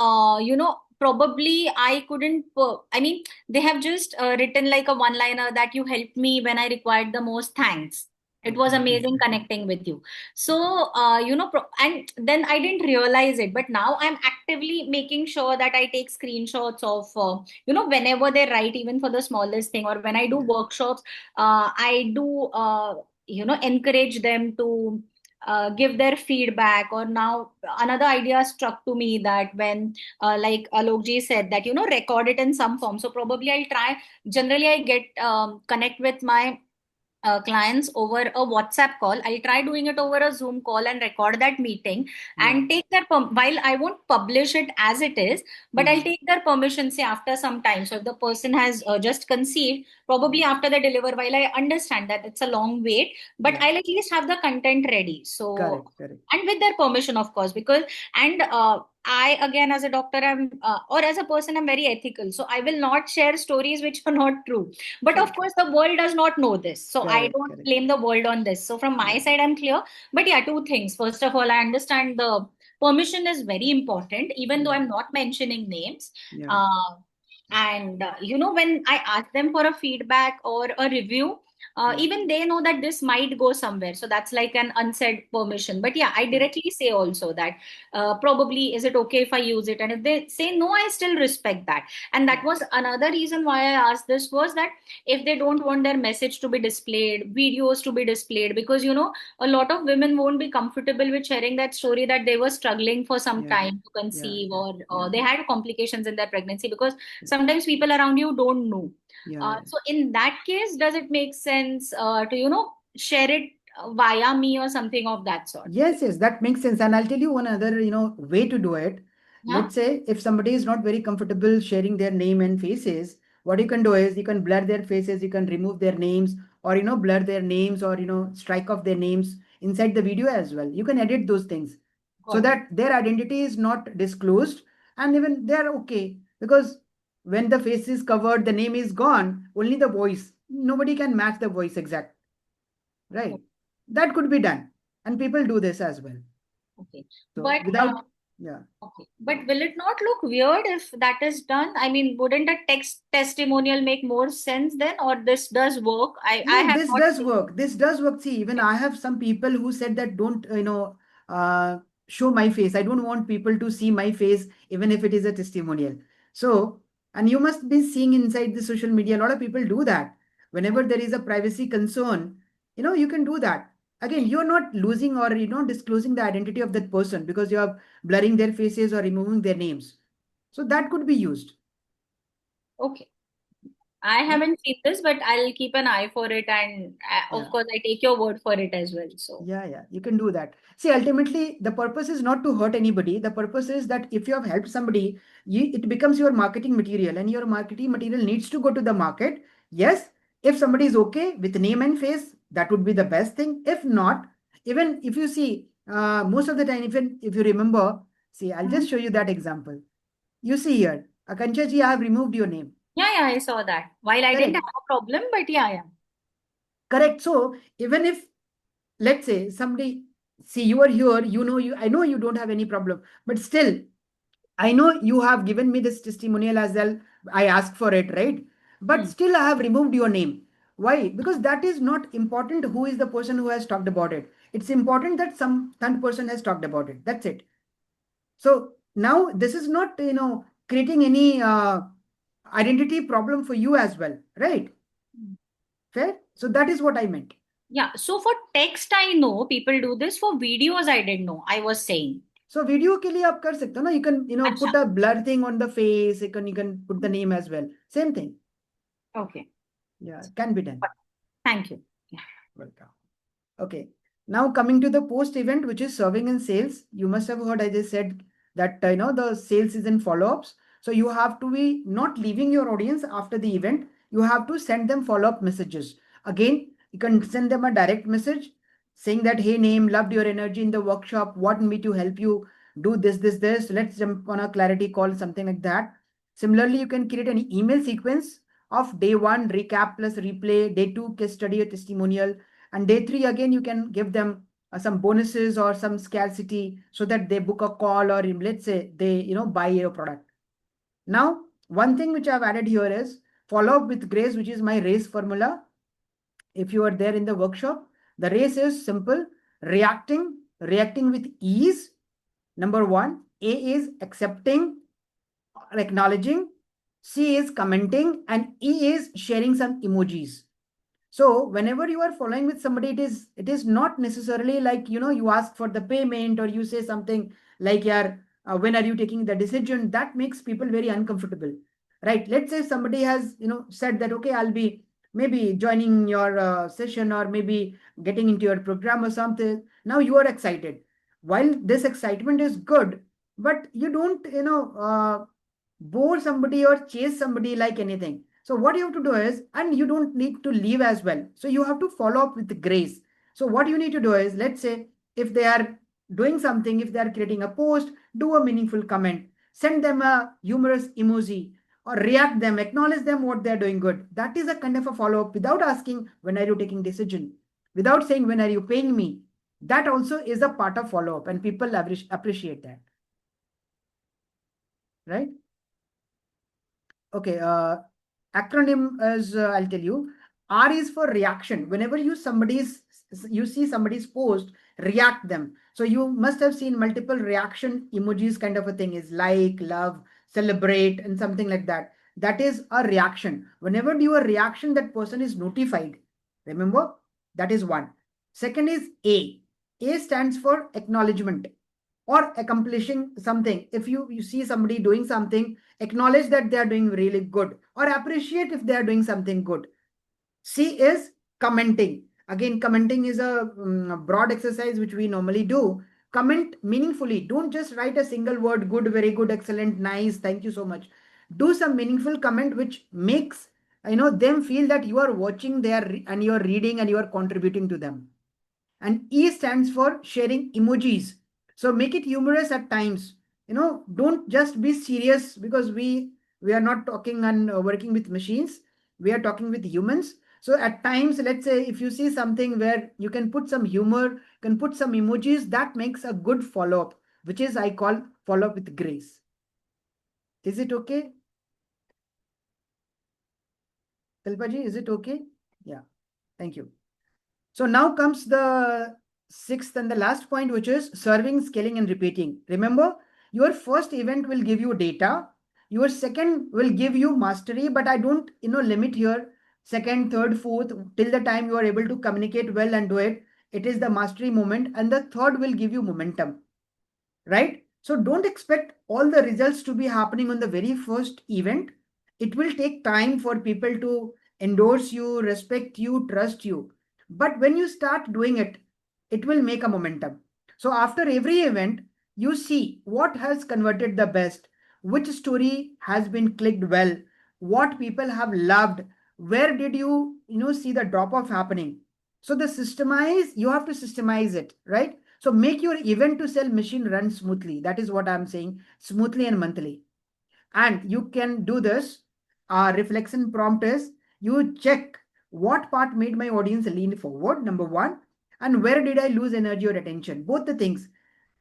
Speaker 5: probably I couldn't. I mean, they have just written like a one-liner that you helped me when I required the most. Thanks. It was amazing connecting with you. So, and then I didn't realize it, but now I'm actively making sure that I take screenshots of, whenever they write, even for the smallest thing, or when I do
Speaker 1: yeah,
Speaker 5: workshops, I do, encourage them to give their feedback. Or now another idea struck to me that when, like Alokji said, that, record it in some form. So probably I'll try. Generally, I get connect with my clients over a WhatsApp call. I'll try doing it over a Zoom call and record that meeting
Speaker 1: yeah.
Speaker 5: and take their while I won't publish it as it is, but I'll take their permission, say after some time. So if the person has just conceived, probably after the deliver, while I understand that it's a long wait, but
Speaker 1: Yeah.
Speaker 5: I'll at least have the content ready. So,
Speaker 1: Correct.
Speaker 5: and with their permission, of course, because, and I, again, as a doctor, or as a person, I'm very ethical. So I will not share stories which are not true. But
Speaker 1: True.
Speaker 5: of course, the world does not know this. So I
Speaker 1: Correct.
Speaker 5: don't blame the world on this. So from my
Speaker 1: Yeah.
Speaker 5: side, I'm clear. But yeah, two things. First of all, I understand the permission is very important, even though
Speaker 1: Yeah.
Speaker 5: I'm not mentioning names.
Speaker 1: Yeah.
Speaker 5: And when I ask them for a feedback or a review,
Speaker 1: Yeah.
Speaker 5: even they know that this might go somewhere. So that's like an unsaid permission. But yeah, I directly say also that probably, is it okay if I use it? And if they say no, I still respect that. And that was another reason why I asked this, was that if they don't want their message to be displayed, videos to be displayed, because a lot of women won't be comfortable with sharing that story that they were struggling for some
Speaker 1: Yeah.
Speaker 5: time to conceive, or
Speaker 1: Yeah.
Speaker 5: they had complications in their pregnancy, because sometimes people around you don't know.
Speaker 1: Yeah.
Speaker 5: So in that case, does it make sense to share it via me or something of that sort?
Speaker 1: Yes, that makes sense. And I'll tell you one other, way to do it.
Speaker 5: Yeah.
Speaker 1: Let's say if somebody is not very comfortable sharing their name and faces, what you can do is you can blur their faces, you can remove their names, or, blur their names, or, strike off their names inside the video as well. You can edit those things so
Speaker 5: Got it.
Speaker 1: that their identity is not disclosed, and even they're okay. Because when the face is covered, the name is gone, only the voice. Nobody can match the voice exact, right? That could be done. And people do this as well.
Speaker 5: Okay.
Speaker 1: So
Speaker 5: But
Speaker 1: without, yeah.
Speaker 5: okay. But will it not look weird if that is done? I mean, wouldn't a text testimonial make more sense then, or this does work? I
Speaker 1: No,
Speaker 5: have
Speaker 1: this
Speaker 5: not
Speaker 1: does
Speaker 5: seen.
Speaker 1: work. This does work. See, even I have some people who said that don't, uh, show my face. I don't want people to see my face, even if it is a testimonial. So, and you must be seeing inside the social media, a lot of people do that. Whenever there is a privacy concern, you can do that. Again, you're not losing or, disclosing the identity of that person because you are blurring their faces or removing their names. So that could be used.
Speaker 5: Okay. I haven't seen this, but I'll keep an eye for it, and of
Speaker 1: Yeah.
Speaker 5: course, I take your word for it as well. So,
Speaker 1: Yeah, you can do that. See, ultimately, the purpose is not to hurt anybody. The purpose is that if you have helped somebody, it becomes your marketing material, and your marketing material needs to go to the market. Yes, if somebody is okay with name and face, that would be the best thing. If not, even if you see, most of the time, even if you remember, see, I'll
Speaker 5: Mhm.
Speaker 1: just show you that example. You see here, Akanksha ji, I have removed your name.
Speaker 5: Yeah, I saw that. While I didn't
Speaker 1: Correct.
Speaker 5: have a problem, but yeah.
Speaker 1: Correct. So even if, let's say, somebody, see, you are here, I know you don't have any problem, but still, I know you have given me this testimonial as well. I asked for it, right? But
Speaker 5: Hmm.
Speaker 1: still, I have removed your name. Why? Because that is not important who is the person who has talked about it. It's important that some third person has talked about it. That's it. So now this is not, creating any identity problem for you as well, right? Fair? So that is what I meant.
Speaker 5: Yeah. So for text, I know people do this. For videos, I didn't know. I was saying.
Speaker 1: So video के लिए आप कर सकते हो ना, you can
Speaker 5: Acha.
Speaker 1: put a blur thing on the face, you can put the name as well, same thing.
Speaker 5: Okay.
Speaker 1: Yeah, can be done.
Speaker 5: Thank you. Yeah.
Speaker 1: Welcome. Okay, now coming to the post event, which is serving and sales. You must have heard I just said that the sales is in follow-ups. So you have to be not leaving your audience after the event. You have to send them follow-up messages. Again, you can send them a direct message saying that, hey, name, loved your energy in the workshop, want me to help you do this. Let's jump on a clarity call, something like that. Similarly, you can create an email sequence of day one recap plus replay, day two case study or testimonial, and day three, again, you can give them some bonuses or some scarcity so that they book a call, or let's say they, buy your product. Now, one thing which I've added here is follow up with grace, which is my race formula. If you are there in the workshop, the race is simple: reacting with ease. Number one, A is accepting, acknowledging, C is commenting, and E is sharing some emojis. So whenever you are following with somebody, it is not necessarily like, you ask for the payment, or you say something like, yeah, when are you taking the decision? That makes people very uncomfortable, right? Let's say somebody has, said that, okay, I'll be maybe joining your session, or maybe getting into your program or something. Now you are excited. While this excitement is good, but you don't, bore somebody or chase somebody like anything. So what you have to do is, and you don't need to leave as well. So you have to follow up with grace. So what you need to do is, let's say if they are doing something, if they are creating a post, do a meaningful comment, send them a humorous emoji, or react them, acknowledge them what they're doing good. That is a kind of a follow up without asking, when are you taking decision? Without saying, when are you paying me? That also is a part of follow up, and people appreciate that, right? Okay, acronym is, I'll tell you. R is for reaction. Whenever you see somebody's post, react them. So you must have seen multiple reaction emojis, kind of a thing, is like, love, celebrate, and something like that. That is a reaction. Whenever you a reaction, that person is notified. Remember, that is one. Second is A. A stands for acknowledgement or accomplishing something. If you see somebody doing something, acknowledge that they are doing really good, or appreciate if they are doing something good. C is commenting. Again, commenting is a broad exercise which we normally do. Comment meaningfully. Don't just write a single word, good, very good, excellent, nice, thank you so much. Do some meaningful comment which makes them feel that you are watching there, and you are reading, and you are contributing to them. And E stands for sharing emojis. So make it humorous at times. Don't just be serious, because we are not talking and working with machines. We are talking with humans. So at times, let's say if you see something where you can put some humor, can put some emojis, that makes a good follow-up, which is I call follow-up with grace. Is it okay? Kalpaji, is it okay? Yeah. Thank you. So now comes the sixth and the last point, which is serving, scaling, and repeating. Remember, your first event will give you data. Your second will give you mastery, but I don't, limit here. Second, third, fourth, till the time you are able to communicate well and do it, it is the mastery moment. And the third will give you momentum, right? So don't expect all the results to be happening on the very first event. it will take time for people to endorse you, respect you, trust you. But when you start doing it, it will make a momentum. So after every event, you see what has converted the best, which story has been clicked well, what people have loved, where did you see the drop off happening. So the systemize, you have to systemize it, right? So make your event to sell machine run smoothly. That is what I'm saying, smoothly and monthly. And you can do this. Reflection prompt is you check what part made my audience lean forward, number one, and where did I lose energy or attention. Both the things.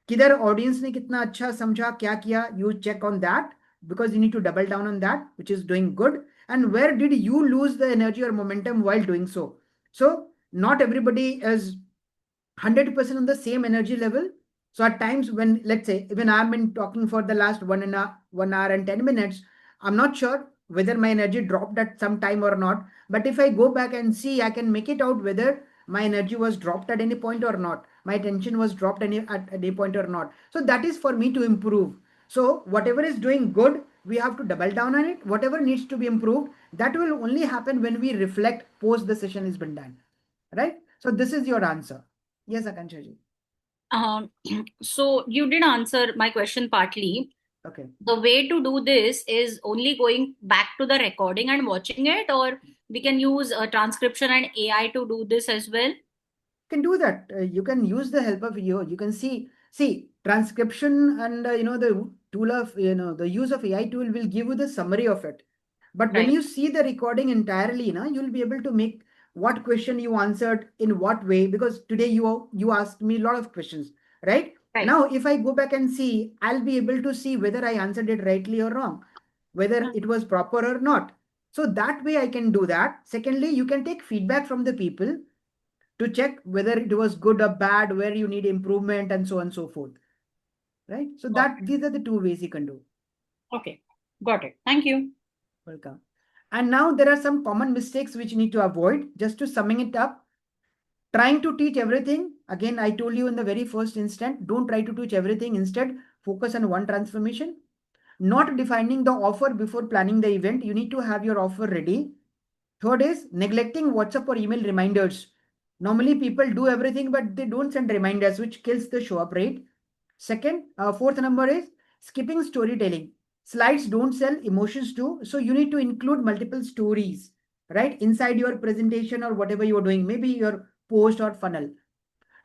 Speaker 1: किधर audience ने कितना अच्छा समझा, क्या किया, you check on that because you need to double down on that, which is doing good. And where did you lose the energy or momentum while doing so? So not everybody is 100% on the same energy level. So at times when, let's say, when I've been talking for the last 1 hour and 10 minutes, I'm not sure whether my energy dropped at some time or not. But if I go back and see, I can make it out whether my energy was dropped at any point or not. My attention was dropped at any point or not. So that is for me to improve. So whatever is doing good, we have to double down on it. Whatever needs to be improved, that will only happen when we reflect post the session has been done. Right? So this is your answer. Yes, Akansha ji.
Speaker 5: So you did answer my question partly.
Speaker 1: Okay.
Speaker 5: The way to do this is only going back to the recording and watching it, or we can use a transcription and AI to do this as well.
Speaker 1: Can do that. You can use the help of you can see transcription and the tool of the use of AI tool will give you the summary of it. But when
Speaker 5: Right.
Speaker 1: you see the recording entirely, you'll be able to make what question you answered in what way, because today you asked me a lot of questions, right?
Speaker 5: Right.
Speaker 1: Now, if I go back and see, I'll be able to see whether I answered it rightly or wrong, whether it was proper or not. So that way I can do that. Secondly, you can take feedback from the people to check whether it was good or bad, where you need improvement, and so on and so forth. Right? So these are the two ways you can do.
Speaker 5: Okay, got it. Thank you.
Speaker 1: Welcome. And now there are some common mistakes which you need to avoid. Just to summing it up, trying to teach everything. Again, I told you in the very first instant, don't try to teach everything. Instead, focus on one transformation. Not defining the offer before planning the event. You need to have your offer ready. Third is neglecting WhatsApp or email reminders. Normally people do everything, but they don't send reminders, which kills the show up rate. Fourth number is skipping storytelling. Slides don't sell, emotions do. So you need to include multiple stories, right? Inside your presentation or whatever you're doing, maybe your post or funnel.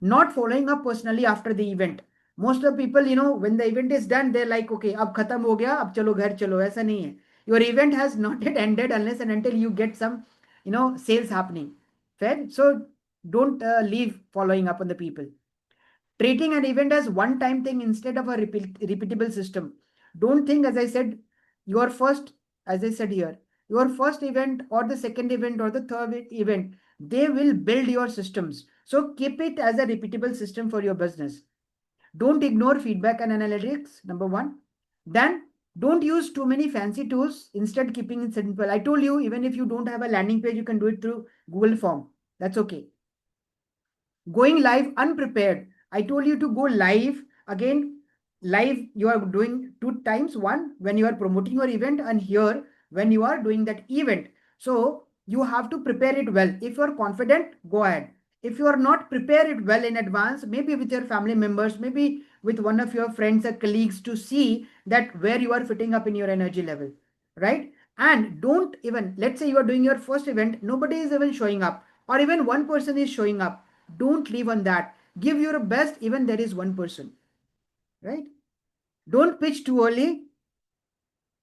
Speaker 1: Not following up personally after the event. Most of the people, when the event is done, they're like, okay, ab khatam ho gaya, ab chalo ghar chalo. Aisa nahi hai. Your event has not yet ended unless and until you get some, sales happening. Fair? So don't leave following up on the people. Treating an event as one-time thing instead of a repeatable system. Don't think, as I said, your first, as I said here, your first event or the second event or the third event, they will build your systems. So keep it as a repeatable system for your business. Don't ignore feedback and analytics, number one. Then don't use too many fancy tools. Instead, keeping it simple. I told you, even if you don't have a landing page, you can do it through Google Form. That's okay. Going live unprepared. I told you to go live. Again, live you are doing 2 times. One, when you are promoting your event, and here when you are doing that event. So you have to prepare it well. If you are confident, go ahead. If you are not, prepare it well in advance, maybe with your family members, maybe with one of your friends or colleagues, to see that where you are fitting up in your energy level, right? And don't even, let's say you are doing your first event, nobody is even showing up, or even one person is showing up. Don't leave on that. Give your best, even there is one person, right? Don't pitch too early.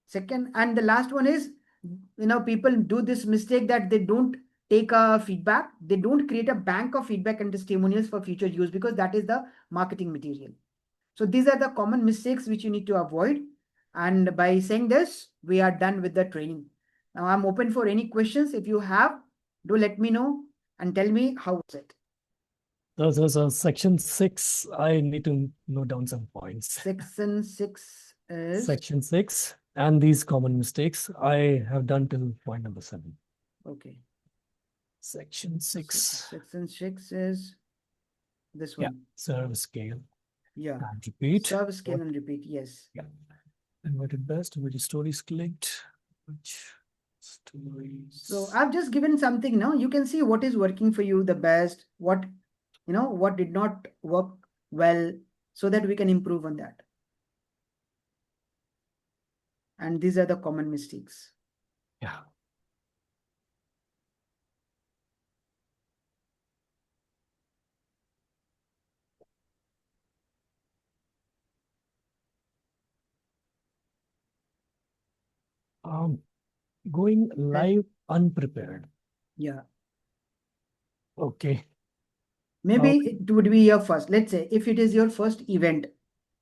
Speaker 1: Second, and the last one is, people do this mistake that they don't take a feedback. They don't create a bank of feedback and testimonials for future use, because that is the marketing material. So these are the common mistakes which you need to avoid. And by saying this, we are done with the training. Now I'm open for any questions. If you have, do let me know and tell me how was it.
Speaker 4: So section 6, I need to note down some points.
Speaker 1: Section 6 is
Speaker 4: Section 6 and these common mistakes I have done till point number 7.
Speaker 1: okay.
Speaker 4: Section 6.
Speaker 1: Section 6 is this one.
Speaker 4: Yeah, serve scale.
Speaker 1: Yeah.
Speaker 4: And repeat.
Speaker 1: Serve, scale, and repeat. Yes.
Speaker 4: Yeah. And what it best, which stories clicked, which
Speaker 1: So I've just given something now. You can see what is working for you the best, what, what did not work well, so that we can improve on that. And these are the common mistakes.
Speaker 4: Yeah. Going live unprepared.
Speaker 1: Yeah.
Speaker 4: Okay.
Speaker 1: Maybe it would be your first. Let's say if it is your first event,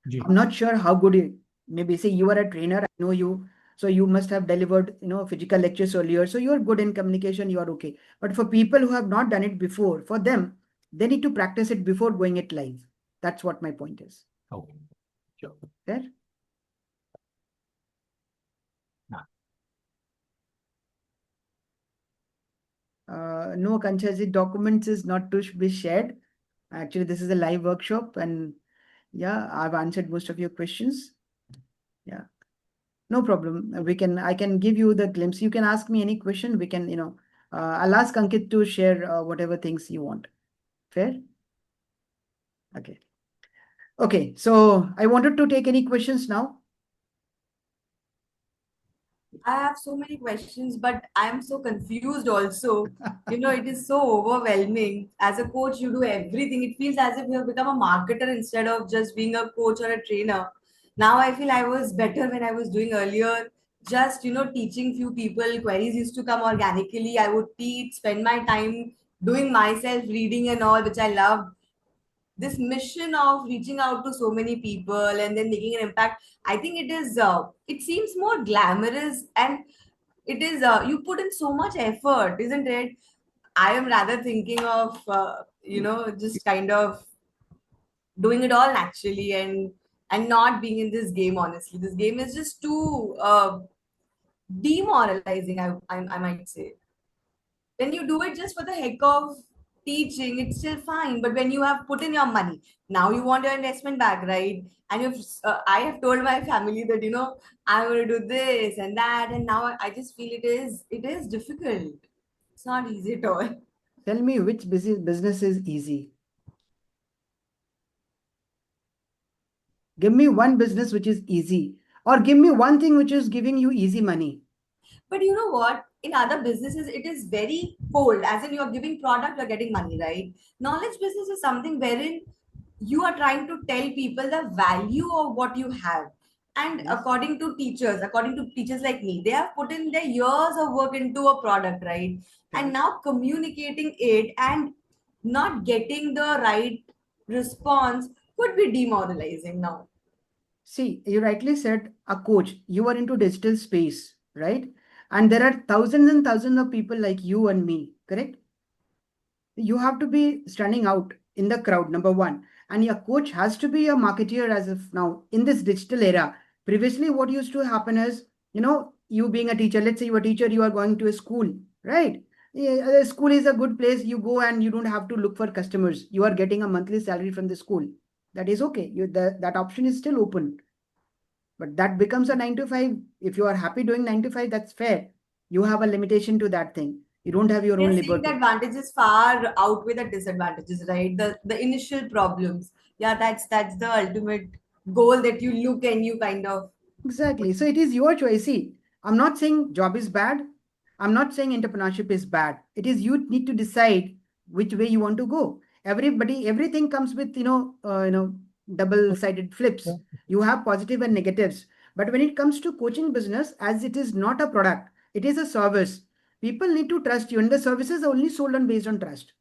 Speaker 4: Ji.
Speaker 1: I'm not sure how good it. Maybe say you are a trainer, I know you, so you must have delivered, physical lectures earlier. So you're good in communication, you are okay. But for people who have not done it before, for them, they need to practice it before going it live. That's what my point is.
Speaker 4: Oh, sure.
Speaker 1: Fair? No, Kanchaji, documents is not to be shared. Actually, this is a live workshop, and yeah, I've answered most of your questions. Yeah, no problem. I can give you the glimpse. You can ask me any question. We can, I'll ask Ankit to share whatever things you want. Fair? Okay. Okay, so I wanted to take any questions now.
Speaker 2: I have so many questions, but I'm so confused also. It is so overwhelming. As a coach, you do everything. It feels as if you have become a marketer instead of just being a coach or a trainer. Now I feel I was better when I was doing earlier. Just, teaching few people. Queries used to come organically. I would teach, spend my time doing myself, reading and all, which I loved. This mission of reaching out to so many people and then making an impact, I think it seems more glamorous, and it is you put in so much effort, isn't it? I am rather thinking of just kind of doing it all naturally, and not being in this game. Honestly, this game is just too demoralizing, I might say. When you do it just for the heck of teaching, it's still fine. But when you have put in your money, now you want your investment back, right? And I have told my family that I'm going to do this and that, and now I just feel it is difficult. It's not easy at all.
Speaker 1: Tell me which business is easy. Give me one business which is easy, or give me one thing which is giving you easy money.
Speaker 2: But you know what? In other businesses, it is very cold. As in, you're giving product, you're getting money, right? Knowledge business is something wherein you are trying to tell people the value of what you have. And
Speaker 1: Yes.
Speaker 2: according to teachers like me, they have put in their years of work into a product, right? And
Speaker 1: Correct.
Speaker 2: now communicating it and not getting the right response could be demoralizing now.
Speaker 1: See, you rightly said a coach, you are into digital space, right? And there are thousands and thousands of people like you and me, correct? You have to be standing out in the crowd, number one. And your coach has to be a marketeer as of now in this digital era. Previously, what used to happen is, you being a teacher, let's say you're a teacher, you are going to a school, right? Yeah, a school is a good place. You go and you don't have to look for customers. You are getting a monthly salary from the school. That is okay. That option is still open. But that becomes a 9 to 5. If you are happy doing 9 to 5, that's fair. You have a limitation to that thing. You don't have your
Speaker 2: We are
Speaker 1: own
Speaker 2: seeing the
Speaker 1: liberty.
Speaker 2: advantages far outweigh the disadvantages, right? The initial problems. Yeah, that's the ultimate goal that you look and you kind of.
Speaker 1: Exactly. So it is your choice. See, I'm not saying job is bad. I'm not saying entrepreneurship is bad. It is you need to decide which way you want to go. Everything comes with, double-sided flips.
Speaker 4: Yeah.
Speaker 1: You have positive and negatives. But when it comes to coaching business, as it is not a product, it is a service. People need to trust you, and the services are only sold on based on trust.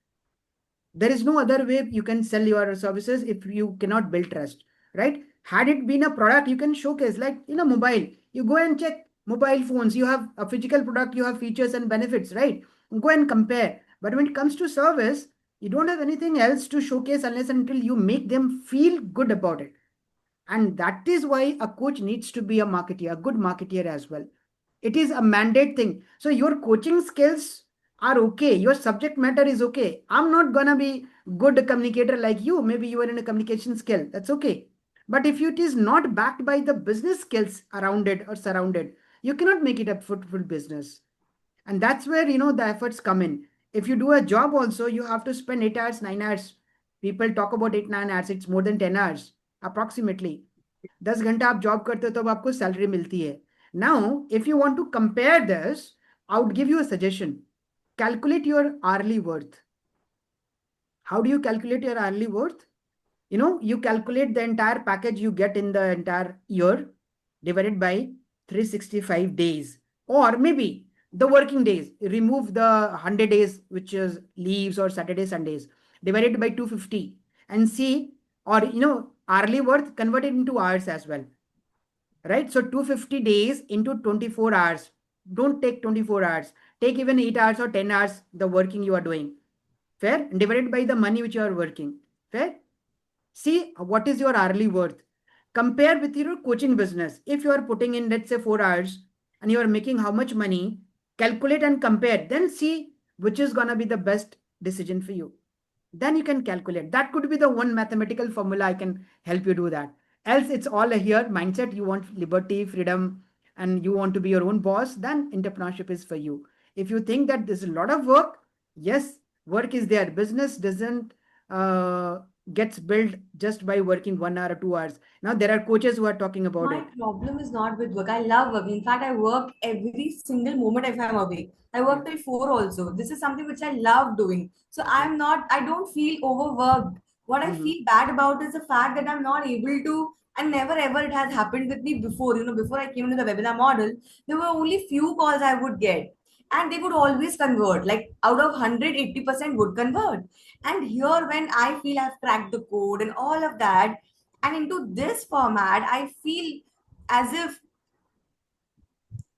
Speaker 1: There is no other way you can sell your services if you cannot build trust, right? Had it been a product, you can showcase, like in a mobile, you go and check mobile phones, you have a physical product, you have features and benefits, right? Go and compare. But when it comes to service, you don't have anything else to showcase unless until you make them feel good about it. And that is why a coach needs to be a marketeer, a good marketeer as well. It is a mandate thing. So your coaching skills are okay. Your subject matter is okay. I'm not gonna be good communicator like you. Maybe you are in a communication skill. That's okay. But if it is not backed by the business skills around it or surrounded, you cannot make it a fruitful business. And that's where, the efforts come in. If you do a job also, you have to spend 8 hours, 9 hours. People talk about 8, 9 hours. It's more than 10 hours, approximately. 10 घंटा आप job करते हो तब आपको salary मिलती है. Now, if you want to compare this, I would give you a suggestion. Calculate your hourly worth. How do you calculate your hourly worth? You calculate the entire package you get in the entire year divided by 365 days, or maybe the working days. Remove the 100 days, which is leaves or Saturday, Sundays, divided by 250 and see, or, hourly worth converted into hours as well. Right? So 250 days into 24 hours. Don't take 24 hours. Take even 8 hours or 10 hours the working you are doing. Fair? Divided by the money which you are working. Fair? See what is your hourly worth. Compare with your coaching business. If you are putting in, let's say, 4 hours and you are making how much money, calculate and compare. Then see which is going to be the best decision for you. Then you can calculate. That could be the one mathematical formula I can help you do that. Else it's all here mindset. You want liberty, freedom, and you want to be your own boss, then entrepreneurship is for you. If you think that there's a lot of work, yes, work is there. Business doesn't gets built just by working 1 hour or 2 hours. Now there are coaches who are talking about
Speaker 2: My
Speaker 1: it.
Speaker 2: problem is not with work. I love working. In fact, I work every single moment if I'm awake. I work till 4 also. This is something which I love doing. So I don't feel overworked. What I feel bad about is the fact that I'm not able to, and never ever it has happened with me before. Before I came into the webinar model, there were only few calls I would get. And they would always convert. Like out of 100, 80% would convert. And here, when I feel I've cracked the code and all of that, and into this format, I feel as if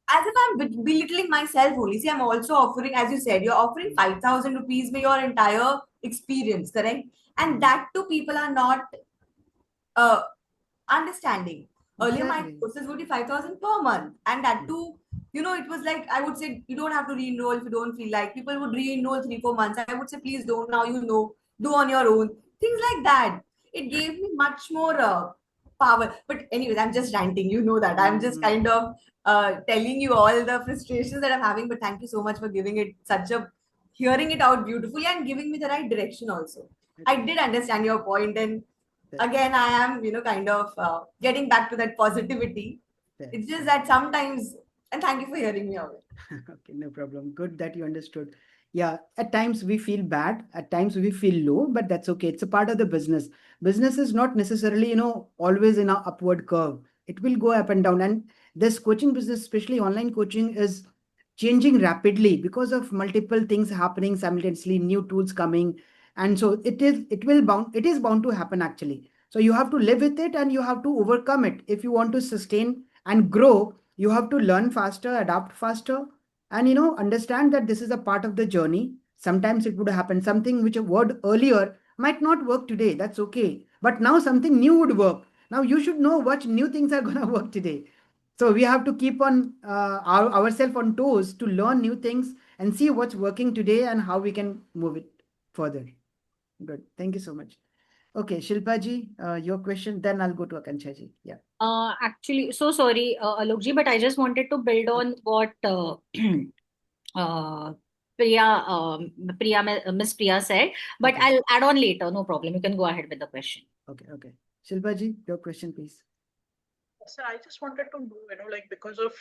Speaker 2: I'm belittling myself only. See, I'm also offering, as you said, you're offering 5,000 rupees for your entire experience, correct? And that too, people are not uh, understanding. Earlier, my
Speaker 1: Exactly.
Speaker 2: courses would be 5,000 per month, and that too, it was like I would say you don't have to re-enroll if you don't feel like. People would re-enroll 3, 4 months. I would say please don't now. Do on your own. Things like that. It gave me much more power. But anyways, I'm just ranting. You know that I'm just kind of telling you all the frustrations that I'm having. But thank you so much for giving it hearing it out beautifully and giving me the right direction also. I did understand your point, and again I am kind of getting back to that positivity. It's just that sometimes, and thank you for hearing me out.
Speaker 1: Okay, no problem. Good that you understood. Yeah, at times we feel bad, at times we feel low, but that's okay. It's a part of the business. Business is not necessarily, always in a upward curve. It will go up and down. And this coaching business, especially online coaching, is changing rapidly because of multiple things happening simultaneously, new tools coming. And so it is bound to happen actually. So you have to live with it and you have to overcome it. If you want to sustain and grow, you have to learn faster, adapt faster, and understand that this is a part of the journey. Sometimes it would happen. Something which worked earlier might not work today. That's okay. But now something new would work. Now you should know what new things are going to work today. So we have to keep on ourselves on toes to learn new things and see what's working today and how we can move it further. Good. Thank you so much. Okay, Shilpa ji, your question. Then I'll go to Akanksha ji. Yeah.
Speaker 5: Actually, so sorry, Alok ji, but I just wanted to build on what Miss Priya said, but
Speaker 1: Okay.
Speaker 5: I'll add on later. No problem. You can go ahead with the question.
Speaker 1: Okay. Okay. Shilpa ji, your question, please.
Speaker 3: So I just wanted to know, like because of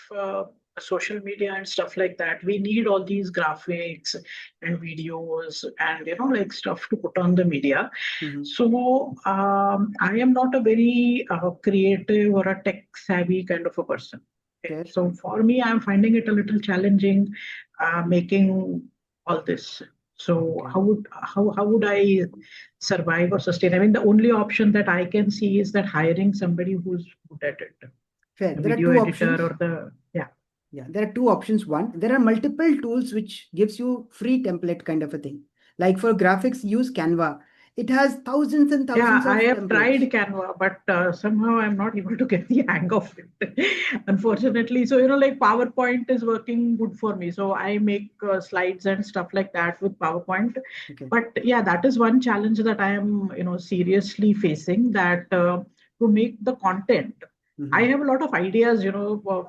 Speaker 3: social media and stuff like that, we need all these graphics and videos and, like stuff to put on the media. So I am not a very creative or a tech savvy kind of a person.
Speaker 1: Fair.
Speaker 3: So for me, I'm finding it a little challenging making all this. So
Speaker 1: Okay.
Speaker 3: how would I survive or sustain? I mean, the only option that I can see is that hiring somebody who's good at it,
Speaker 1: Fair.
Speaker 3: a
Speaker 1: There are
Speaker 3: video
Speaker 1: two
Speaker 3: editor
Speaker 1: options.
Speaker 3: or the
Speaker 1: Yeah, there are two options. One, there are multiple tools which gives you free template kind of a thing. Like for graphics, use Canva. It has thousands and
Speaker 3: Yeah,
Speaker 1: thousands
Speaker 3: I
Speaker 1: of
Speaker 3: have tried
Speaker 1: templates.
Speaker 3: Canva, but somehow I'm not able to get the hang of it, unfortunately. So, like PowerPoint is working good for me. So I make slides and stuff like that with PowerPoint.
Speaker 1: Okay.
Speaker 3: But yeah, that is one challenge that I am, seriously facing, that to make the content I have a lot of ideas,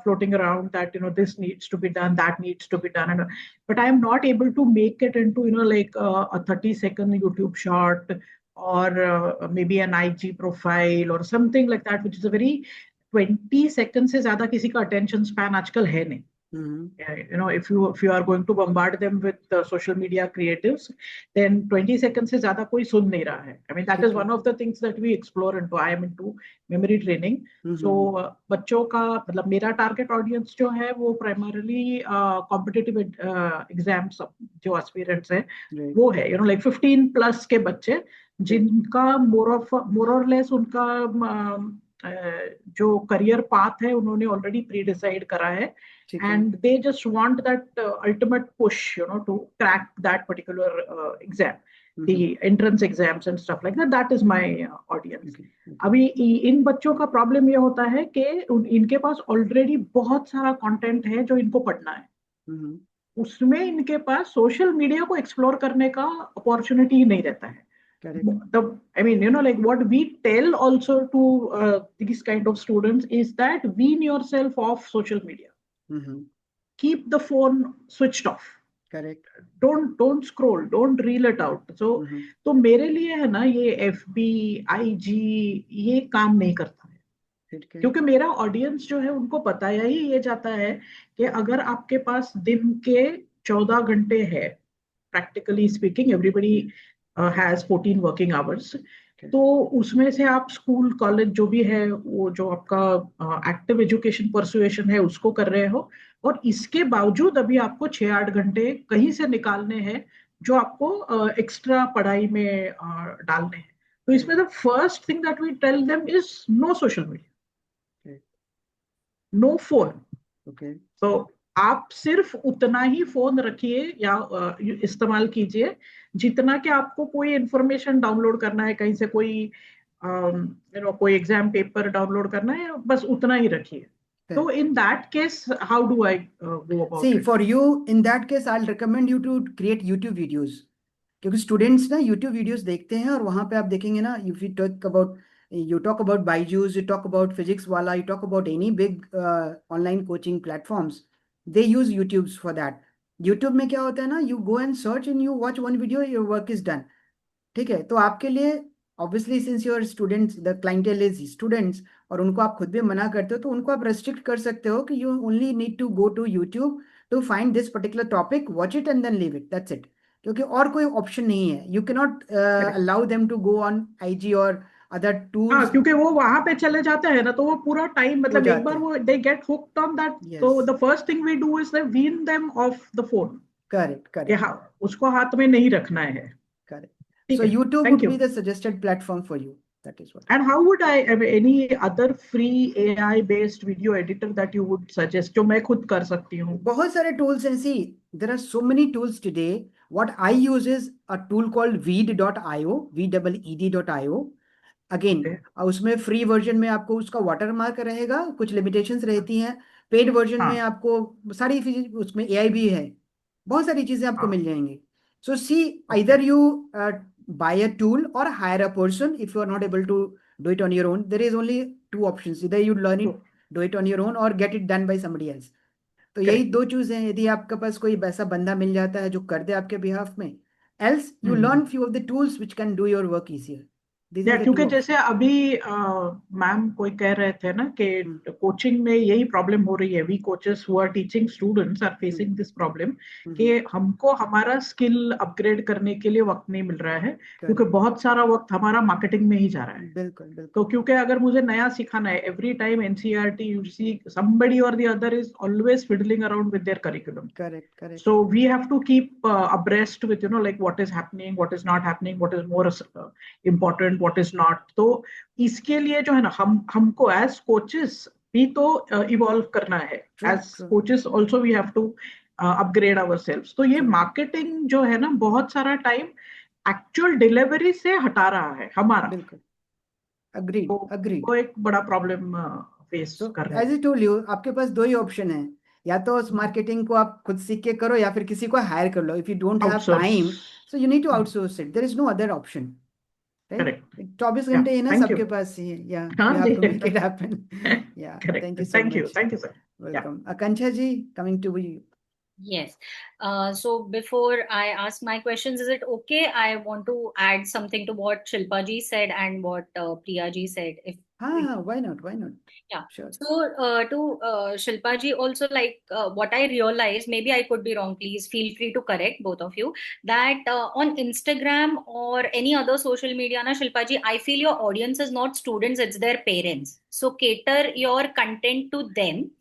Speaker 3: floating around that, this needs to be done, that needs to be done. But I am not able to make it into, like a 30-second YouTube short or maybe an IG profile or something like that, which is a very 20 seconds से ज्यादा किसी का attention span आजकल है नहीं. If you are going to bombard them with social media creatives, then 20 seconds से ज्यादा कोई सुन नहीं रहा है. I mean, that is one of the things that we explore into. I am into memory training. So बच्चों का मतलब मेरा target audience जो है वो primarily competitive exams जो aspirants है वो है, like 15 plus के बच्चे जिनका more or less उनका जो करियर पाथ है उन्होंने ऑलरेडी प्री डिसाइड करा है, and they just want that ultimate push, to crack that particular exam, the entrance exams and stuff like that. That is my audience. अभी इन बच्चों का problem ये होता है कि इनके पास ऑलरेडी बहुत सारा कंटेंट है जो इनको पढ़ना है, उसमें इनके पास सोशल मीडिया को एक्सप्लोर करने का अपॉर्चुनिटी ही नहीं रहता है. I mean, like what we tell also to these kind of students is that wean yourself off social media. Keep the phone switched off.
Speaker 1: Correct.
Speaker 3: Don't scroll, don't reel it out. So तो मेरे लिए है ना ये FB, IG ये काम नहीं करता है, क्योंकि मेरा ऑडियंस जो है उनको पता ही ये जाता है कि अगर आपके पास दिन के 14 घंटे है, practically speaking everybody has 14 working hours, तो उसमें से आप स्कूल कॉलेज जो भी है वो जो आपका एक्टिव एजुकेशन परसुएशन है उसको कर रहे हो, और इसके बावजूद अभी आपको 6-8 घंटे कहीं से निकालने हैं जो आपको एक्स्ट्रा पढ़ाई में डालने हैं. तो इसमें the first thing that we tell them is no social media, no phone. तो आप सिर्फ उतना ही फोन रखिए या इस्तेमाल कीजिए जितना कि आपको कोई इंफॉर्मेशन डाउनलोड करना है, कहीं से कोई कोई एग्जाम पेपर डाउनलोड करना है, बस उतना ही रखिए. So in that case, how do I go about
Speaker 1: See,
Speaker 3: it?
Speaker 1: for you, in that case, I'll recommend you to create YouTube videos. क्योंकि स्टूडेंट्स ना YouTube वीडियोस देखते हैं और वहां पे आप देखेंगे ना, if you talk about Byju's, you talk about physics wala, you talk about any big online coaching platforms, they use YouTubes for that. YouTube में क्या होता है ना, you go and search and you watch one video, your work is done. ठीक है, तो आपके लिए obviously since your students, the clientele is students, और उनको आप खुद भी मना करते हो, तो उनको आप restrict कर सकते हो कि you only need to go to YouTube to find this particular topic, watch it and then leave it, that's it. क्योंकि और कोई ऑप्शन नहीं है. You cannot allow them to go on IG or other tools.
Speaker 3: हाँ, क्योंकि वो वहां पे चले जाते हैं ना, तो वो पूरा टाइम मतलब एक बार वो they get hooked on that. So the first thing we do is that wean them off the phone.
Speaker 1: Correct.
Speaker 3: कि हाँ, उसको हाथ में नहीं रखना है.
Speaker 1: Correct. So YouTube would be the suggested platform for you. That is what.
Speaker 3: And how would I have any other free AI based video editor that you would suggest जो मैं खुद कर सकती हूँ?
Speaker 1: बहुत सारे tools हैं. See, there are so many tools today. What I use is a tool called veed.io, veed.io. Again, उसमें फ्री वर्जन में आपको उसका वाटरमार्क रहेगा, कुछ लिमिटेशंस रहती हैं. पेड वर्जन में आपको सारी उसमें AI भी है, बहुत सारी चीजें आपको मिल जाएंगी. So see, either you buy a tool or hire a person. If you are not able to do it on your own, there is only two options. Either you learn it, do it on your own, or get it done by somebody else. तो यही दो चीज हैं. यदि आपके पास कोई ऐसा बंदा मिल जाता है जो कर दे आपके बिहाफ में, else you learn few of the tools which can do your work easier.
Speaker 3: क्योंकि जैसे अभी मैम कोई कह रहे थे ना कि कोचिंग में यही प्रॉब्लम हो रही है. We coaches who are teaching students are facing this problem कि हमको हमारा स्किल अपग्रेड करने के लिए वक्त नहीं मिल रहा है, क्योंकि बहुत सारा वक्त हमारा मार्केटिंग में ही जा रहा है.
Speaker 1: बिल्कुल.
Speaker 3: तो क्योंकि अगर मुझे नया सिखाना है, every time NCERT you see somebody or the other is always fiddling around with their curriculum.
Speaker 1: Correct.
Speaker 3: So we have to keep abreast with like what is happening, what is not happening, what is more important, what is not. तो इसके लिए जो है ना हमको as coaches भी तो evolve करना है. As coaches also we have to upgrade ourselves. तो ये marketing जो है ना बहुत सारा टाइम actual delivery से हटा रहा है हमारा.
Speaker 1: बिल्कुल. Agreed.
Speaker 3: वो एक बड़ा प्रॉब्लम फेस कर रहा है.
Speaker 1: As I told you, आपके पास दो ही ऑप्शन है, या तो उस मार्केटिंग को आप खुद सीख के करो या फिर किसी को हायर कर लो. If you don't have time, so you need to outsource it. There is no other option. right?
Speaker 3: Correct.
Speaker 1: 24
Speaker 3: Yeah.
Speaker 1: घंटे ही ना
Speaker 3: Thank
Speaker 1: सबके
Speaker 3: you.
Speaker 1: पास ही है. Yeah,
Speaker 3: हाँ
Speaker 1: you have
Speaker 3: ji.
Speaker 1: to make it happen. Yeah,
Speaker 3: Correct.
Speaker 1: thank you so
Speaker 3: Thank you.
Speaker 1: much.
Speaker 3: Thank you, sir. Yeah.
Speaker 1: Welcome. Akanksha ji, coming to you.
Speaker 5: Yes. So before I ask my questions, is it okay? I want to add something to what Shilpa ji said and what Priya ji said. If
Speaker 1: Why not? Why not?
Speaker 5: Yeah.
Speaker 1: Sure.
Speaker 5: So, to Shilpa ji, also like what I realized, maybe I could be wrong, please feel free to correct both of you, that on Instagram or any other social media, na Shilpa ji, I feel your audience is not students, it's their parents. So, cater your content to them.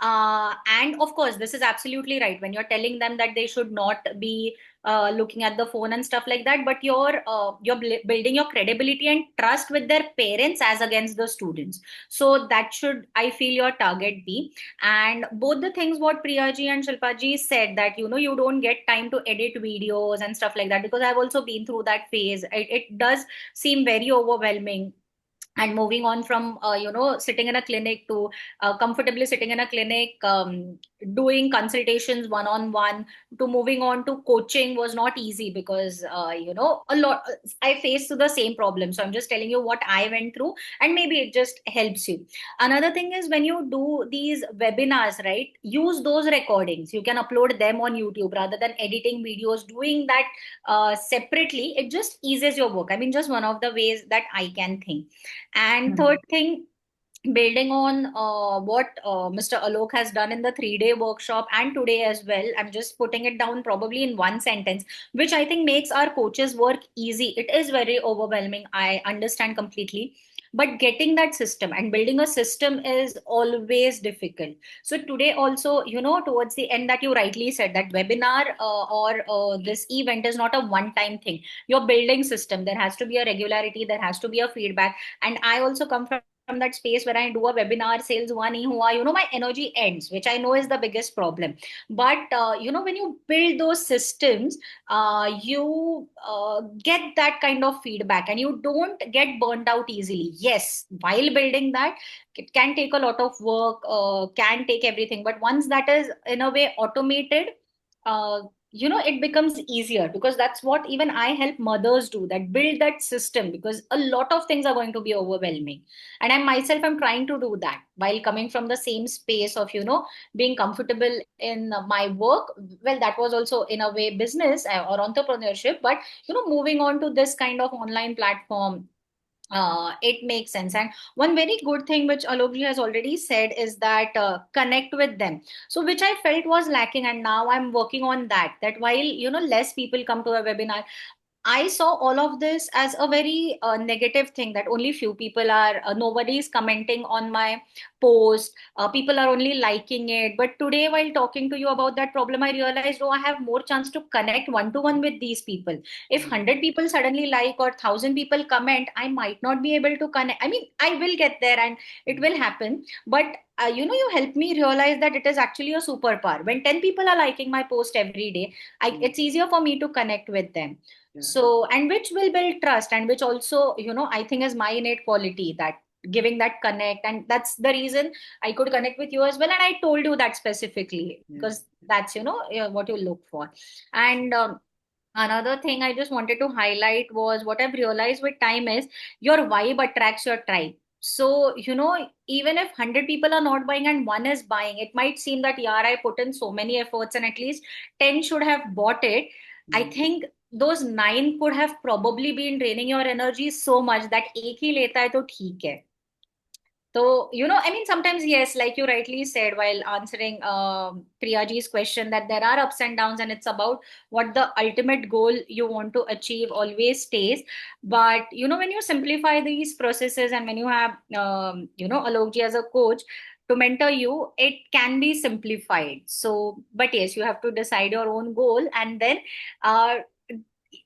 Speaker 5: And of course, this is absolutely right when you're telling them that they should not be looking at the phone and stuff like that, but you're building your credibility and trust with their parents as against the students. So that should, I feel, your target be. And both the things what Priyaji and Shilpaji said, that you don't get time to edit videos and stuff like that, because I've also been through that phase. It does seem very overwhelming. And moving on from sitting in a clinic to comfortably sitting in a clinic, doing consultations one on one, to moving on to coaching was not easy, because a lot I faced the same problem. So I'm just telling you what I went through, and maybe it just helps you. Another thing is, when you do these webinars, right, use those recordings. You can upload them on YouTube rather than editing videos. Doing that separately, it just eases your work. I mean, just one of the ways that I can think. And third thing, building on what Mr. Alok has done in the 3-day workshop and today as well, I'm just putting it down probably in one sentence, which I think makes our coaches work easy. It is very overwhelming, I understand completely. But getting that system and building a system is always difficult. So today also, towards the end, that you rightly said, that webinar or this event is not a one-time thing. You're building system. There has to be a regularity. There has to be a feedback. And I also come from that space where I do a webinar, sales one, my energy ends, which I know is the biggest problem. But, when you build those systems, you get that kind of feedback and you don't get burnt out easily. Yes, while building that, it can take a lot of work, can take everything. But once that is in a way automated, uh, it becomes easier, because that's what even I help mothers do, that build that system, because a lot of things are going to be overwhelming. And I myself am trying to do that while coming from the same space of being comfortable in my work. Well, that was also in a way business or entrepreneurship, but moving on to this kind of online platform, it makes sense. And one very good thing which Alokji has already said is that connect with them. So which I felt was lacking, and now I'm working on that while less people come to a webinar, I saw all of this as a very negative thing, that only few people are, nobody is commenting on my post, people are only liking it. But today, while talking to you about that problem, I realized, oh, I have more chance to connect one-to-one with these people. If 100 people suddenly like, or 1,000 people comment, I might not be able to connect. I mean, I will get there and it will happen. But you help me realize that it is actually a superpower. When 10 people are liking my post every day, it's easier for me to connect with them. So, and which will build trust, and which also, I think is my innate quality, that giving that connect. And that's the reason I could connect with you as well. And I told you that specifically because that's, what you look for. And another thing I just wanted to highlight was, what I've realized with time is, your vibe attracts your tribe. So, even if 100 people are not buying and one is buying, it might seem that, yeah, I put in so many efforts and at least 10 should have bought it. I think those 9 could have probably been draining your energy so much that एक ही लेता है तो ठीक है. So, I mean, sometimes, yes, like you rightly said while answering Priyaji's question, that there are ups and downs, and it's about what the ultimate goal you want to achieve always stays. But, when you simplify these processes, and when you have, Alokji as a coach to mentor you, it can be simplified. So, but yes, you have to decide your own goal, and then uh,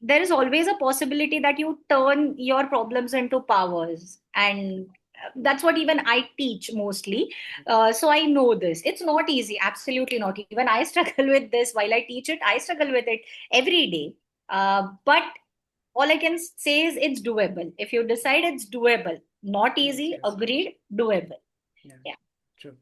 Speaker 5: there is always a possibility that you turn your problems into powers. And that's what even I teach mostly. So I know this. It's not easy. Absolutely not. Even I struggle with this while I teach it. I struggle with it every day. But all I can say is it's doable. If you decide, it's doable. Not easy. Agreed. Doable. Yeah.
Speaker 1: True.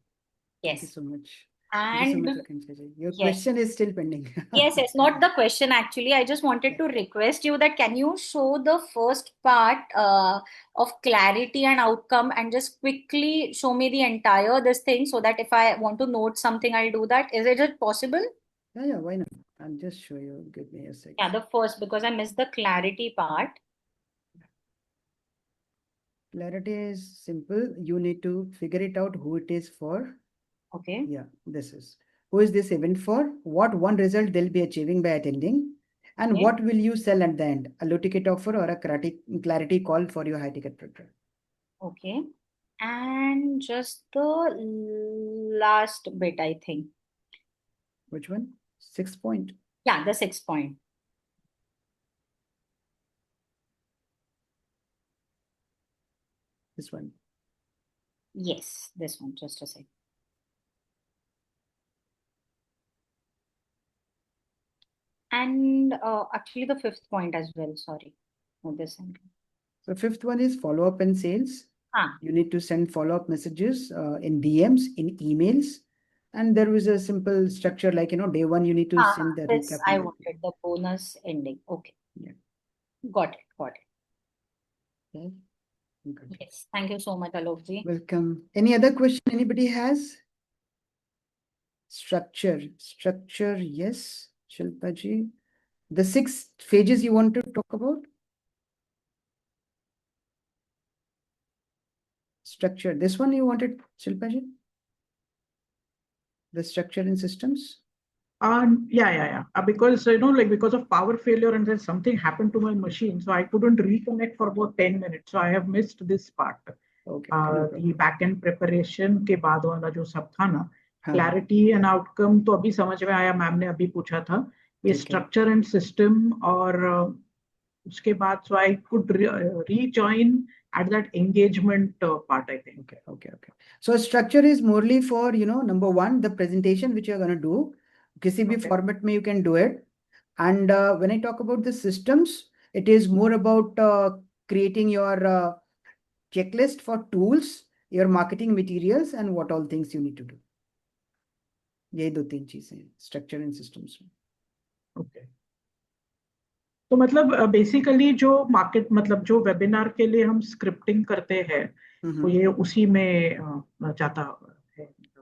Speaker 5: Yes.
Speaker 1: Thank you so much. Thank you so
Speaker 5: And
Speaker 1: much, Akanksha. Your
Speaker 5: yes,
Speaker 1: question is still pending.
Speaker 5: yes, not the question actually. I just wanted to request you that can you show the first part of clarity and outcome and just quickly show me the entire this thing so that if I want to note something, I'll do that. Is it possible?
Speaker 1: Yeah, why not? I'll just show you. Give me a second.
Speaker 5: Yeah, the first, because I missed the clarity part.
Speaker 1: Clarity is simple. You need to figure it out who it is for.
Speaker 5: Okay.
Speaker 1: Yeah, this is. Who is this event for? What one result they'll be achieving by attending? And
Speaker 5: Okay.
Speaker 1: what will you sell at the end? A low ticket offer or a clarity call for your high ticket program?
Speaker 5: Okay. And just the last bit, I think.
Speaker 1: Which one? 6 point.
Speaker 5: Yeah, the 6 point.
Speaker 1: This one.
Speaker 5: Yes, this one. Just a sec. And actually the 5th point as well. Sorry. No, this one.
Speaker 1: So fifth one is follow up and sales.
Speaker 5: Ah,
Speaker 1: You need to send follow up messages in DMs, in emails. And there is a simple structure like, day one, you need to send the
Speaker 5: this
Speaker 1: recap.
Speaker 5: I
Speaker 1: email.
Speaker 5: wanted the bonus ending. Okay.
Speaker 1: Yeah.
Speaker 5: Got it.
Speaker 1: Okay. Good.
Speaker 5: Yes. Thank you so much, Alokji.
Speaker 1: Welcome. Any other question anybody has? Structure, yes, Shilpaji. The 6 phases you want to talk about? Structure. This one you wanted, Shilpaji? The structure in systems?
Speaker 3: Yeah. Because because of power failure and then something happened to my machine, so I couldn't reconnect for about 10 minutes. So I have missed this part.
Speaker 1: Okay, no
Speaker 3: The back end preparation के बाद वाला जो सब था ना,
Speaker 1: हाँ,
Speaker 3: clarity and outcome तो अभी समझ में आया, मैम ने अभी पूछा था ये
Speaker 1: ठीक है।
Speaker 3: structure and system और उसके बाद so I could rejoin at that engagement part, I think.
Speaker 1: Okay. So structure is morely for, number one, the presentation which you're going to do. किसी भी
Speaker 3: Okay.
Speaker 1: format में you can do it. And when I talk about the systems, it is more about creating your checklist for tools, your marketing materials, and what all things you need to do. ये 2-3 चीजें structure and systems.
Speaker 3: Okay. तो मतलब basically जो market मतलब जो webinar के लिए हम स्क्रिप्टिंग करते हैं तो ये उसी में जाता है।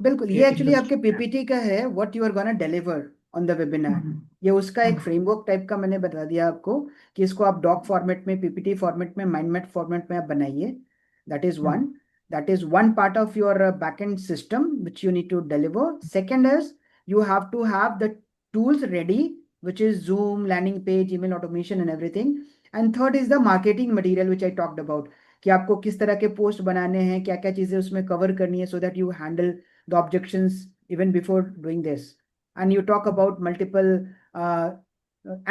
Speaker 1: बिल्कुल, ये एक्चुअली आपके पीपीटी का है, what you are gonna deliver on the webinar. ये उसका एक फ्रेमवर्क टाइप का मैंने बता दिया आपको कि इसको आप डॉक फॉर्मेट में, पीपीटी फॉर्मेट में, माइंड मैप फॉर्मेट में आप बनाइए। That is one part of your backend system which you need to deliver. Second is you have to have the tools ready which is Zoom, landing page, email automation and everything. And third is the marketing material which I talked about कि आपको किस तरह के post बनाने हैं, क्या क्या चीजें उसमें कवर करनी है, so that you handle the objections even before doing this. And you talk about multiple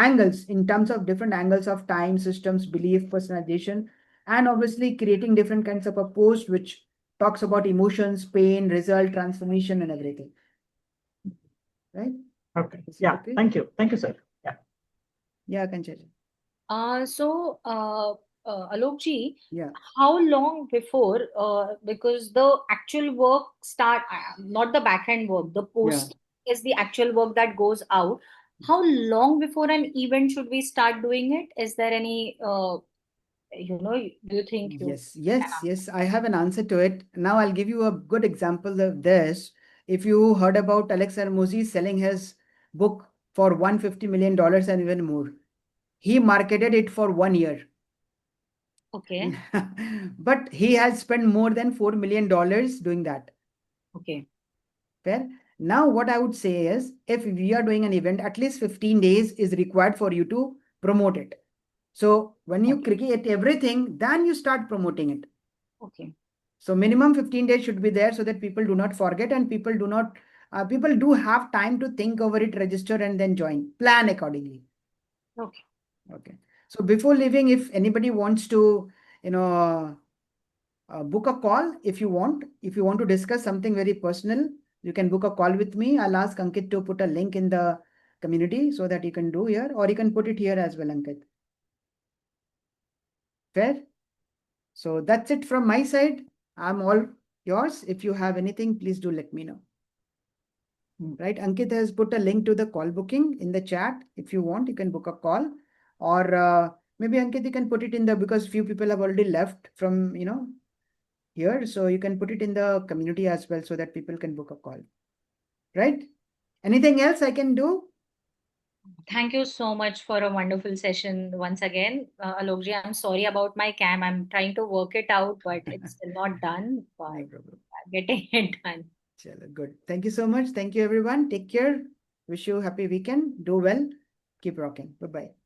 Speaker 1: angles in terms of different angles of time, systems, belief, personalization, and obviously creating different kinds of a post which talks about emotions, pain, result, transformation, and everything. Right?
Speaker 3: Okay. Yeah.
Speaker 1: Okay.
Speaker 3: Thank you, sir.
Speaker 1: Yeah, Kanchana.
Speaker 5: So, Alokji,
Speaker 1: Yeah.
Speaker 5: how long before, because the actual work not the back-end work, the post is the actual work that goes out. How long before an event should we start doing it? Is there any, do you think you?
Speaker 1: Yes, I have an answer to it. Now I'll give you a good example of this. If you heard about Alex Hormozi selling his book for $150 million and even more, he marketed it for 1 year.
Speaker 5: Okay.
Speaker 1: But he has spent more than $4 million doing that.
Speaker 5: Okay.
Speaker 1: Fair? Now, what I would say is, if we are doing an event, at least 15 days is required for you to promote it. So when you create everything, then you start promoting it.
Speaker 5: Okay.
Speaker 1: So minimum 15 days should be there so that people do not forget and people do have time to think over it, register, and then join. Plan accordingly. Okay. So before leaving, if anybody wants to, book a call, if you want to discuss something very personal, you can book a call with me. I'll ask Ankit to put a link in the community so that you can do here, or you can put it here as well, Ankit. Fair? So that's it from my side. I'm all yours. If you have anything, please do let me know. right? Ankit has put a link to the call booking in the chat. If you want, you can book a call, or maybe Ankit, you can put it in the, because few people have already left from, here. So you can put it in the community as well so that people can book a call, right? Anything else I can do?
Speaker 5: Thank you so much for a wonderful session once again. Alokji, I'm sorry about my cam. I'm trying to work it out, but it's still not done. But
Speaker 1: No problem.
Speaker 5: I'm getting it done.
Speaker 1: Chalo, good. Thank you so much. Thank you, everyone. Take care. Wish you a happy weekend. Do well. Keep rocking. Bye-bye.